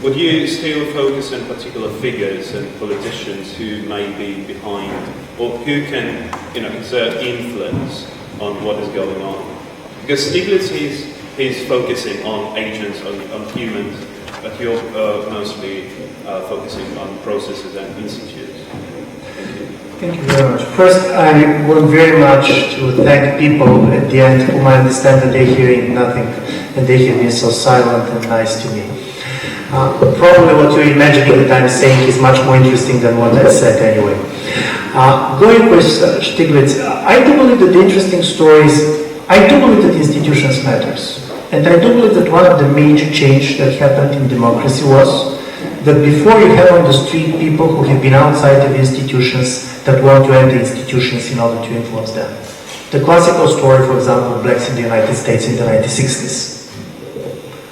H: would you still focus on particular figures and politicians who may be behind or who can exert influence on what is going on? Because Stiglitz is focusing on agents, on humans, but you're mostly focusing on processes and institutes.
D: Thank you very much. First, I want very much to thank people at the end whom I understand that they're hearing nothing and they have been so silent and nice to me. Probably what you're imagining that I'm saying is much more interesting than what I said anyway. Going with Stiglitz, I do believe that the interesting stories, I do believe that institutions matters. And I do believe that one of the major changes that happened in democracy was that before you have on the street people who have been outside of institutions that want to enter institutions in order to influence them. The classical story, for example, of blacks in the United States in the 1960s.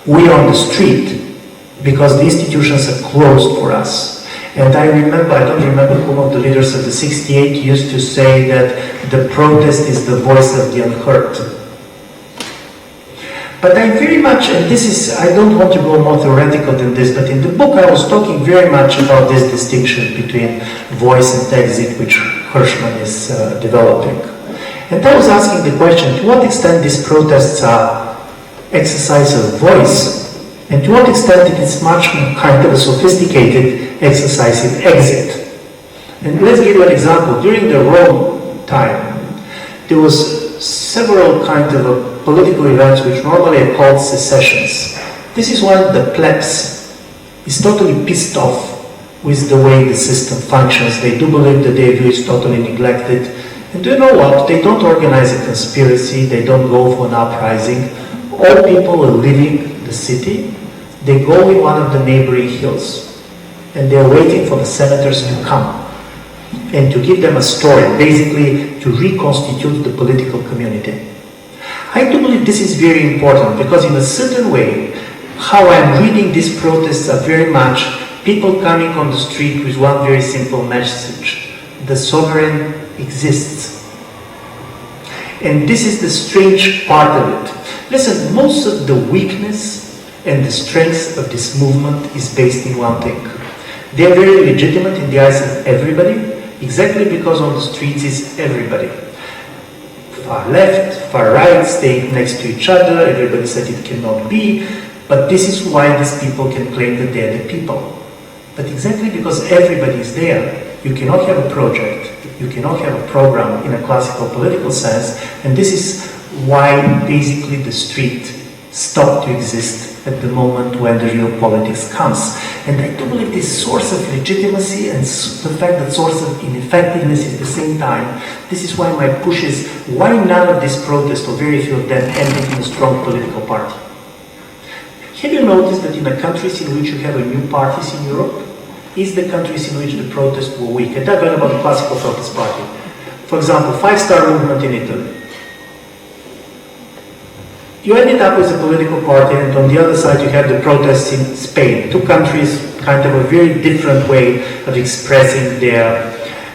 D: We are on the street because the institutions are closed for us. And I don't remember whom of the leaders of the 68 used to say that the protest is the voice of the unheard. But I very much, and this is, I don't want to go more theoretical than this, but in the book I was talking very much about this distinction between voice and exit, which Hirschman is developing. And I was asking the question, to what extent these protests are exercise of voice, and to what extent it is much more kind of a sophisticated exercise in exit. And let's give you an example. During the Rome time, there was several kind of political events which normally are called secessions. This is when the plebs is totally pissed off with the way the system functions. They do believe that their view is totally neglected. And do you know what? They don't organize a conspiracy, they don't go for an uprising. All people are leaving the city, they go in one of the neighboring hills, and they're waiting for the senators to come and to give them a story, basically to reconstitute the political community. I do believe this is very important because in a certain way, how I'm reading these protests are very much people coming on the street with one very simple message. The sovereign exists. And this is the strange part of it. Listen, most of the weakness and the strength of this movement is based in one thing. They are very legitimate in the eyes of everybody, exactly because on the streets is everybody. Far left, far right, staying next to each other, everybody said it cannot be, but this is why these people can claim that they're the people. But exactly because everybody is there, you cannot have a project, you cannot have a program in a classical political sense, and this is why basically the street stopped to exist at the moment when the real politics comes. And I do believe this source of legitimacy and the fact that source of ineffectiveness is at the same time, this is why my push is, why none of these protests, or very few of them, ended in a strong political party? Have you noticed that in the countries in which you have a new parties in Europe, is the countries in which the protests were weak? And I'm talking about the classical protest party. For example, Five-Star Movement in Italy. You ended up with a political party, and on the other side you have the protests in Spain. Two countries, kind of a very different way of expressing their,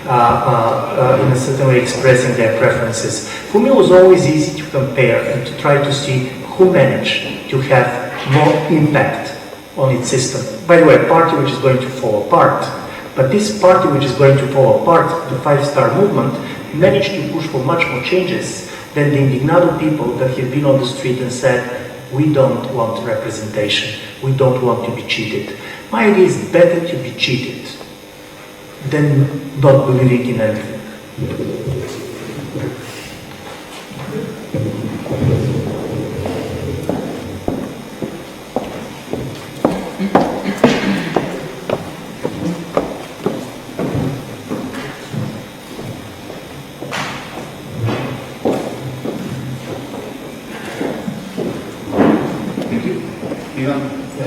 D: in a certain way, expressing their preferences. For me, it was always easy to compare and to try to see who managed to have more impact on its system. By the way, a party which is going to fall apart, but this party which is going to fall apart, the Five-Star Movement, managed to push for much more changes than the indignado people that have been on the street and said, we don't want representation, we don't want to be cheated. My idea is better to be cheated than not believing in anything.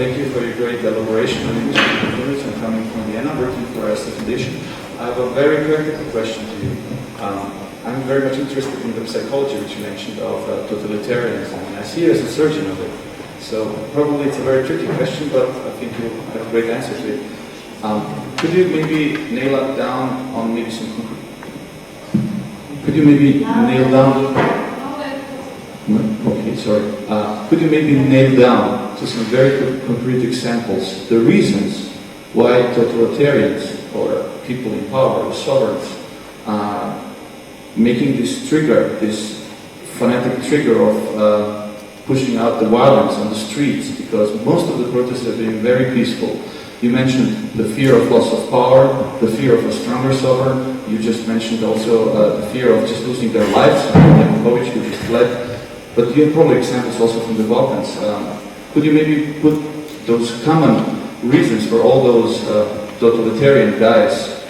I: Thank you for your great elaboration on English and coming from Vienna, working for us as a foundation. I have a very practical question to you. I'm very much interested in the psychology which you mentioned of totalitarianism, and I see you as a surgeon of it. So probably it's a very tricky question, but I think you have a great answer to it. Could you maybe nail it down on maybe some... Could you maybe nail down... Okay, sorry. Could you maybe nail down to some very concrete examples the reasons why totalitarians or people in power or sovereigns making this trigger, this fanatic trigger of pushing out the violence on the streets, because most of the protests have been very peaceful. You mentioned the fear of loss of power, the fear of a stronger sovereign. You just mentioned also the fear of just losing their lives, like who just fled. But you have probably examples also from the Balkans. Could you maybe put those common reasons for all those totalitarian guys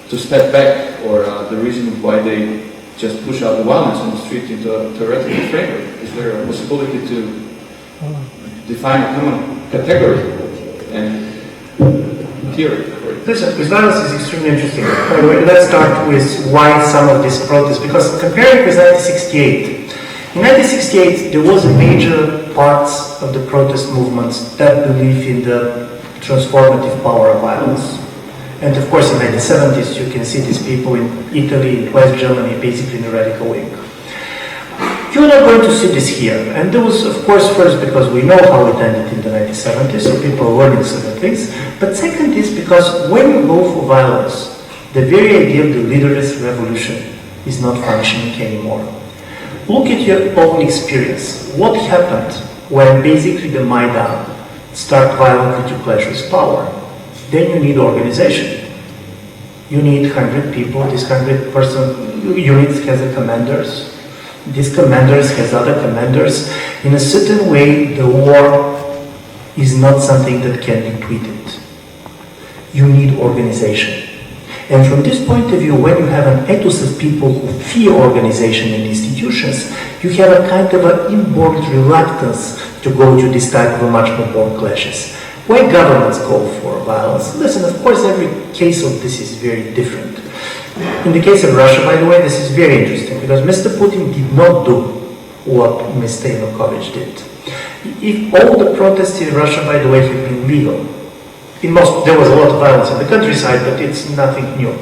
I: to step back, or the reason why they just push out the violence on the street into a theoretical framework? Is there a possibility to define a common category and theory.
D: Listen, because violence is extremely interesting. By the way, let's start with why some of these protests, because comparing with 1968, in 1968 there was a major parts of the protest movements that believe in the transformative power of violence. And of course in the 1970s you can see these people in Italy, in West Germany, basically in the radical wing. You're not going to see this here. And there was, of course, first because we know how it ended in the 1970s, so people are learning certain things. But second is because when you go for violence, the very idea of the leaderless revolution is not functioning anymore. Look at your own experience. What happened when basically the Maidan start violently to clash with power? Then you need organization. You need 100 people. This 100-person unit has a commanders. These commanders has other commanders. In a certain way, the war is not something that can be tweeted. You need organization. And from this point of view, when you have an ethos of people who fear organization in institutions, you have a kind of an inborn reluctance to go to this type of a much more born clashes. Why governments go for violence? Listen, of course, every case of this is very different. In the case of Russia, by the way, this is very interesting because Mr. Putin did not do what Mr. Yanukovych did. If all the protests in Russia, by the way, have been legal, there was a lot of violence in the countryside, but it's nothing new.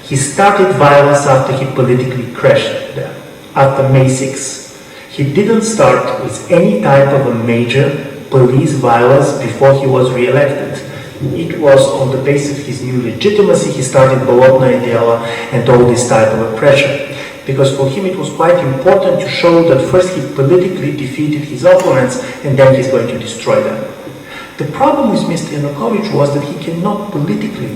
D: He started violence after he politically crashed there, after May 6. He didn't start with any type of a major police violence before he was re-elected. It was on the basis of his new legitimacy he started Bolotnaya Dela and all this type of pressure. Because for him it was quite important to show that first he politically defeated his opponents and then he's going to destroy them. The problem with Mr. Yanukovych was that he cannot politically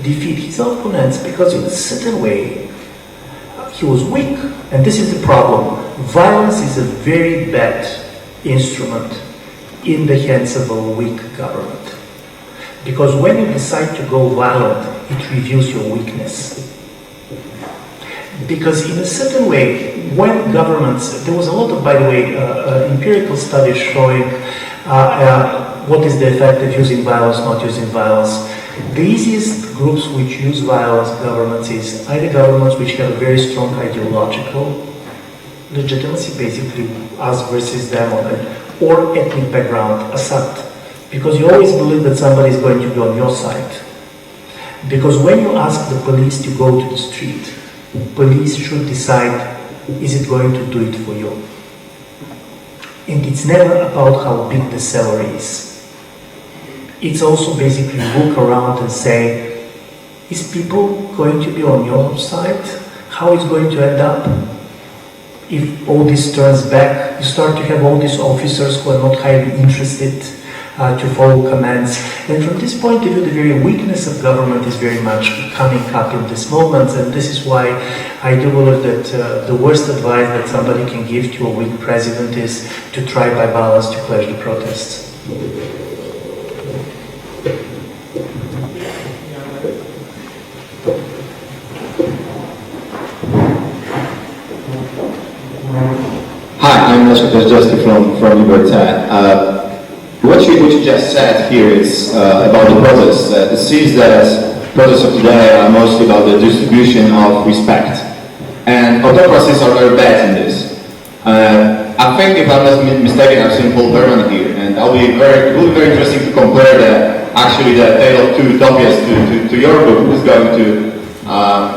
D: defeat his opponents because in a certain way he was weak. And this is the problem. Violence is a very bad instrument in the hands of a weak government. Because when you decide to go violent, it reveals your weakness. Because in a certain way, when governments, there was a lot of, by the way, empirical studies showing what is the effect of using violence, not using violence. The easiest groups which use violence, governments, is either governments which have a very strong ideological legitimacy, basically us versus them, or ethnic background, Assad. Because you always believe that somebody is going to be on your side. Because when you ask the police to go to the street, police should decide, is it going to do it for you? And it's never about how big the salary is. It's also basically look around and say, is people going to be on your side? How it's going to end up? If all this turns back, you start to have all these officers who are not highly interested to follow commands. And from this point of view, the very weakness of government is very much coming up in this moment. And this is why I do believe that the worst advice that somebody can give to a weak president is to try by violence to quash the protests.
F: Hi, I'm Leszek Justy from Libertad. What you just said here is about the protests. It seems that protests of today are mostly about the distribution of respect. And autocracies are very bad in this. I think if I'm not mistaken, I've seen Paul Berman here, and it will be very interesting to compare the Tale of Two Utopias to your book, which is going to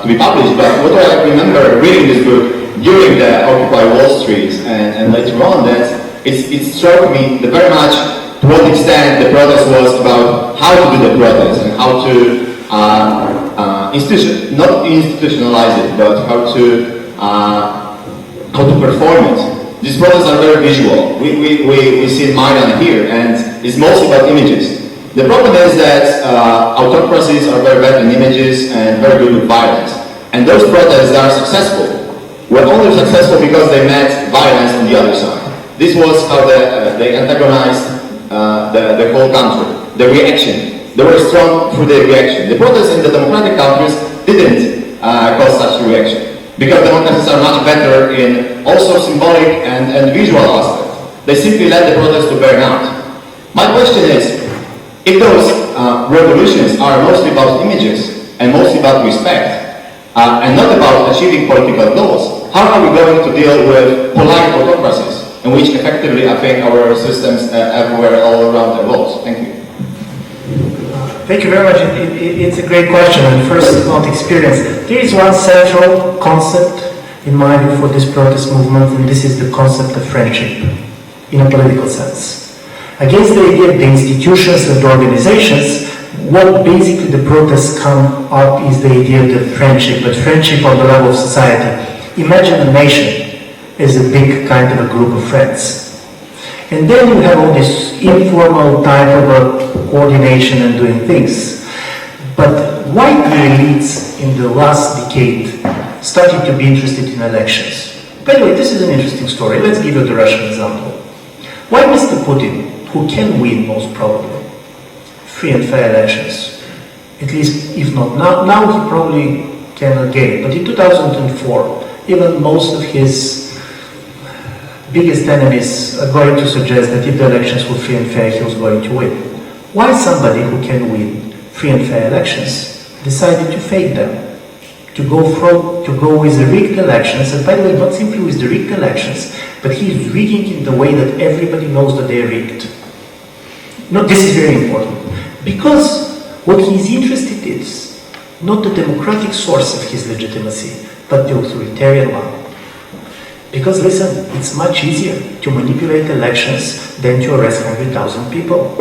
F: be published. But what I remember reading this book during the Occupy Wall Street and later on, that it struck me very much to what extent the protest was about how to do the protest and how to not institutionalize it, but how to perform it. These protests are very visual. We see Maidan here, and it's mostly about images. The problem is that autocracies are very bad in images and very good with violence. And those protests that are successful were only successful because they met violence on the other side. This was how they antagonized the whole country, the reaction. They were strong through the reaction. The protests in the democratic countries didn't cause such a reaction, because democracies are much better in also symbolic and visual aspects.
J: They simply let the protest to burn out. My question is, if those revolutions are mostly about images and mostly about respect, and not about achieving political goals, how are we going to deal with polite autocracies, in which effectively affect our systems everywhere, all around the world? Thank you.
D: Thank you very much. It's a great question, and first about experience. There is one central concept, in my view, for this protest movement, and this is the concept of friendship, in a political sense. Against the idea of the institutions and the organizations, what basically the protests come up is the idea of the friendship, but friendship on the level of society. Imagine a nation as a big kind of a group of friends. And then you have all this informal type of coordination and doing things. But why the elites in the last decade started to be interested in elections? By the way, this is an interesting story. Let's give you the Russian example. Why Mr. Putin, who can win most probably free and fair elections, at least if not now he probably cannot get it, but in 2004, even most of his biggest enemies are going to suggest that if the elections were free and fair, he was going to win. Why somebody who can win free and fair elections decided to fake them, to go with the rigged elections, and by the way, not simply with the rigged elections, but he's rigging in the way that everybody knows that they're rigged. No, this is very important, because what he's interested in is not the democratic source of his legitimacy, but the authoritarian one. Because listen, it's much easier to manipulate elections than to arrest 100,000 people.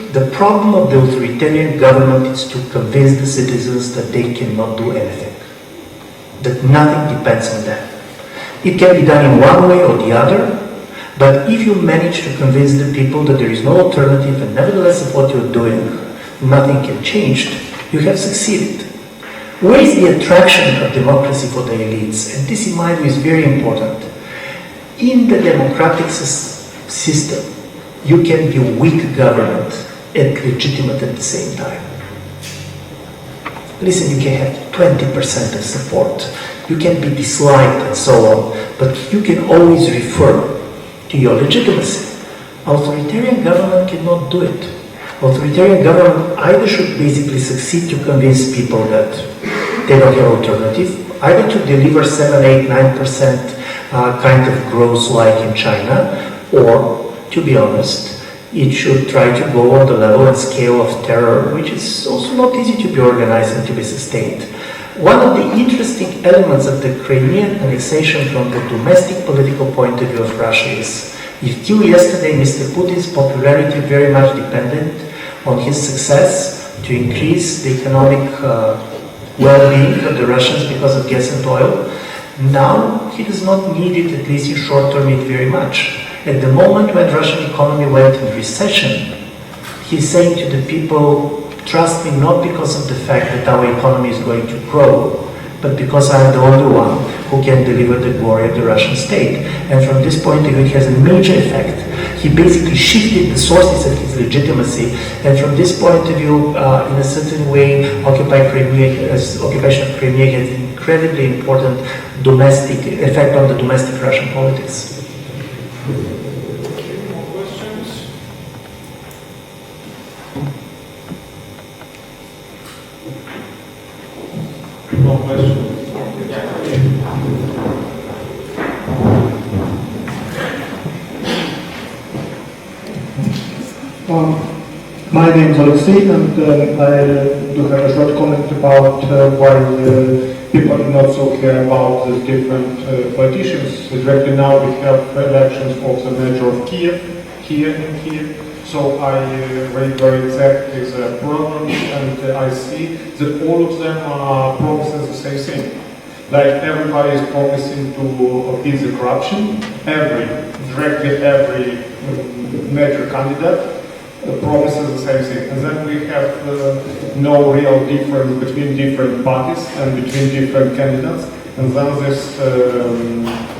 D: The problem of the authoritarian government is to convince the citizens that they cannot do anything, that nothing depends on them. It can be done in one way or the other, but if you manage to convince the people that there is no alternative and nevertheless of what you're doing, nothing can change, you have succeeded. Where is the attraction of democracy for the elites? And this, in my view, is very important. In the democratic system, you can be weak government and legitimate at the same time. Listen, you can have 20% of support. You can be disliked and so on, but you can always refer to your legitimacy. Authoritarian government cannot do it. Authoritarian government either should basically succeed to convince people that they don't have alternative, either to deliver 7, 8, 9% kind of growth like in China, or, to be honest, it should try to go on the level and scale of terror, which is also not easy to be organized and to be sustained. One of the interesting elements of the Crimean annexation from the domestic political point of view of Russia is, till yesterday Mr. Putin's popularity very much depended on his success to increase the economic well-being of the Russians because of gas and oil. Now he does not need it, at least in short term, very much. At the moment when Russian economy went in recession, he's saying to the people, trust me, not because of the fact that our economy is going to grow, but because I am the only one who can deliver the glory of the Russian state. And from this point of view, it has a major effect. He basically shifted the sources of his legitimacy, and from this point of view, in a certain way, occupation of Crimea has an incredibly important domestic effect on the domestic Russian politics.
C: More questions?
K: My name is Alexei, and I do have a short comment about why people do not so care about the different politicians. Exactly now we have elections of the mayor of Kiev, here in Kiev. So I read very exactly the programs, and I see that all of them are promising the same thing. Like everybody is promising to appease the corruption. Every major candidate promises the same thing. And then we have no real difference between different parties and between different candidates. And then this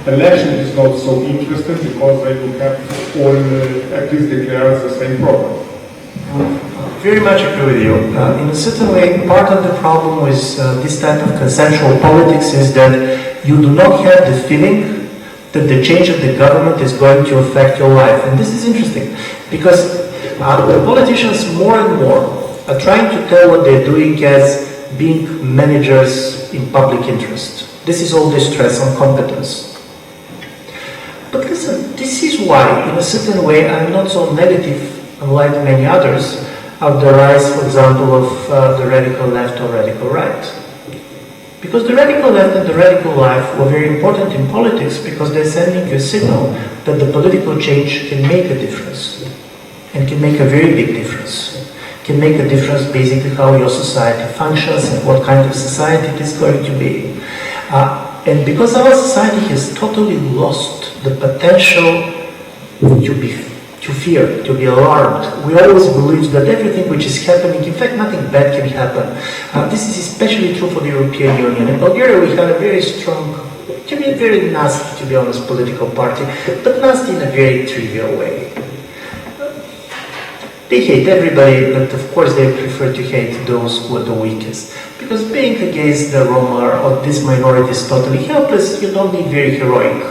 K: election is not so interesting because they will have all at least declare the same program.
D: Very much agree with you. In a certain way, part of the problem with this type of consensual politics is that you do not have the feeling that the change of the government is going to affect your life. And this is interesting, because the politicians more and more are trying to tell what they're doing as being managers in public interest. This is all this stress on competence. But listen, this is why, in a certain way, I'm not so negative, unlike many others, of the rise, for example, of the radical left or radical right. Because the radical left and the radical right were very important in politics because they're sending you a signal that the political change can make a difference, and can make a very big difference. Can make a difference basically how your society functions and what kind of society it is going to be. And because our society has totally lost the potential to fear, to be alarmed, we always believe that everything which is happening, in fact nothing bad can happen. This is especially true for the European Union. In Bulgaria we had a very strong, can be very nasty, to be honest, political party, but nasty in a very trivial way. They hate everybody, but of course they prefer to hate those who are the weakest. Because being against the Roma or this minority is totally helpless, you don't need very heroic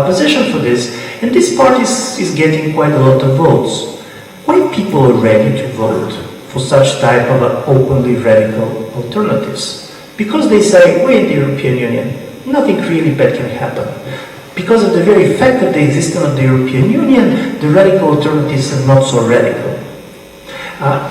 D: position for this. And this party is getting quite a lot of votes. Why people are ready to vote for such type of openly radical alternatives? Because they say, we're in the European Union, nothing really bad can happen. Because of the very fact of the existence of the European Union, the radical alternatives are not so radical.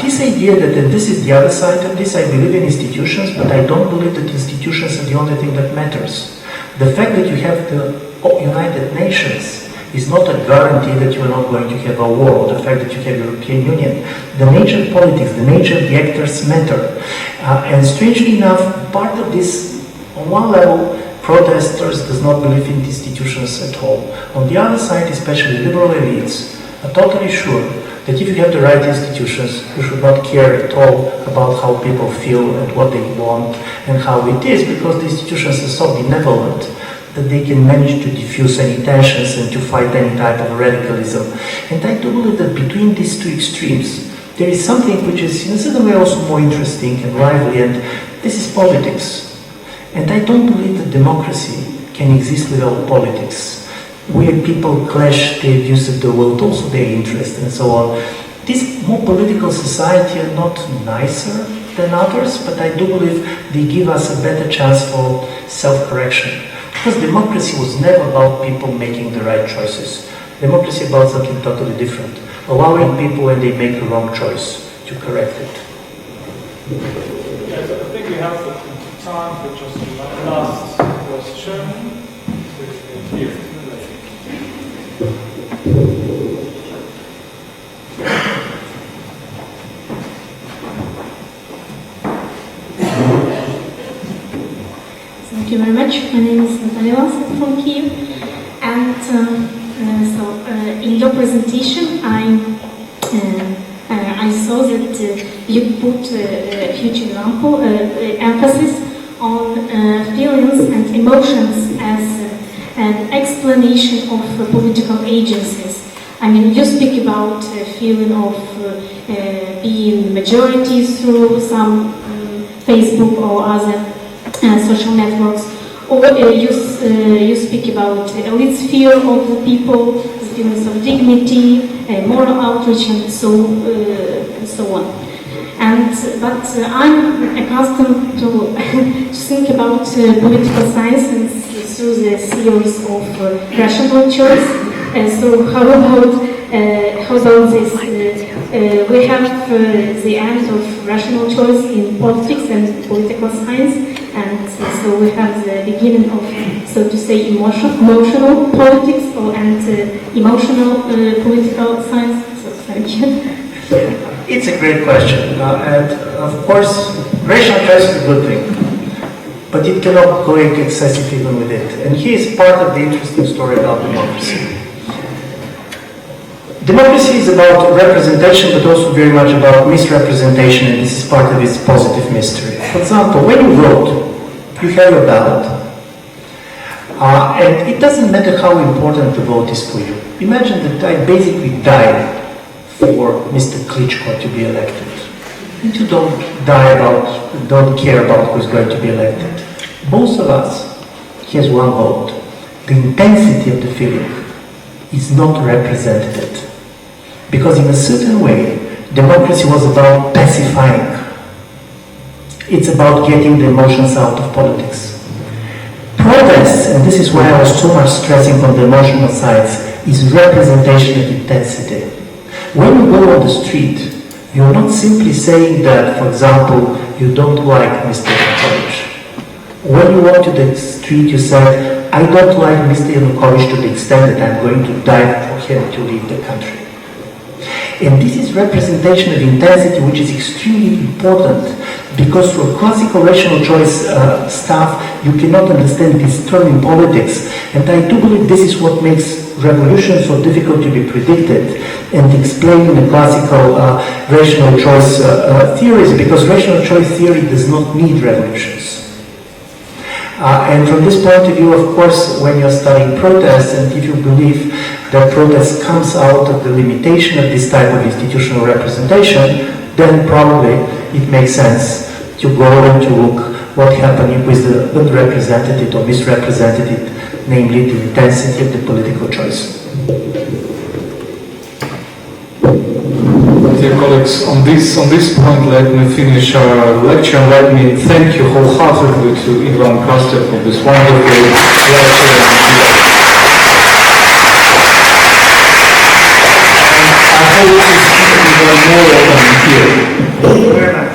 D: This idea that, and this is the other side of this, I believe in institutions, but I don't believe that institutions are the only thing that matters. The fact that you have the United Nations is not a guarantee that you are not going to have a war, or the fact that you have European Union. The nature of politics, the nature of the actors matter. And strangely enough, part of this, on one level, protesters does not believe in institutions at all. On the other side, especially liberal elites, are totally sure that if you have the right institutions, you should not care at all about how people feel and what they want and how it is, because the institutions are so benevolent that they can manage to diffuse any tensions and to fight any type of radicalism. And I do believe that between these two extremes, there is something which is in a certain way also more interesting and lively, and this is politics. And I don't believe that democracy can exist without politics. Where people clash their views of the world, also their interests and so on. This more political society are not nicer than others, but I do believe they give us a better chance for self-correction. Because democracy was never about people making the right choices. Democracy about something totally different. Allowing people when they make a wrong choice to correct it.
L: Yes, I think we have time for just one last question. Here.
M: Thank you very much. My name is Natalia from Kyiv, and in your presentation, I saw that you put a huge emphasis on feelings and emotions as an explanation of political agencies. I mean, you speak about feeling of being majority through some Facebook or other social networks, or you speak about elite's fear of the people, the feelings of dignity, moral outrage, and so on. But I'm accustomed to think about political science and through the series of rational choice. So how about this? We have the end of rational choice in politics and political science, and so we have the beginning of, so to say, emotional politics and emotional political science. So thank you.
D: It's a great question, and of course, rational choice is a good thing, but it cannot go excessive even with it. And here is part of the interesting story about democracy. Democracy is about representation, but also very much about misrepresentation, and this is part of its positive mystery. For example, when you vote, you have your ballot, and it doesn't matter how important the vote is for you. Imagine that I basically died for Mr. Klitschko to be elected. And you don't care about who's going to be elected. Both of us, he has one vote.
N: the intensity of the feeling is not represented. Because in a certain way, democracy was about pacifying. It's about getting the emotions out of politics. Protests, and this is why I was so much stressing on the emotional sides, is representation of intensity. When you go on the street, you're not simply saying that, for example, you don't like Mr. Yanukovych. When you walk to the street, you say, I don't like Mr. Yanukovych to the extent that I'm going to die for him to leave the country. And this is representation of intensity, which is extremely important, because for classical rational choice stuff, you cannot understand this term in politics. And I do believe this is what makes revolution so difficult to be predicted and explained in the classical rational choice theories, because rational choice theory does not need revolutions. And from this point of view, of course, when you're studying protests, and if you believe that protest comes out of the limitation of this type of institutional representation, then probably it makes sense to go and to look what happened with the unrepresented or misrepresented, namely the intensity of the political choice.
L: Dear colleagues, on this point, let me finish our lecture and let me thank you wholeheartedly to Ivana Krasteva for this wonderful lecture. And I hope to see you more often here.
D: Thank you very much.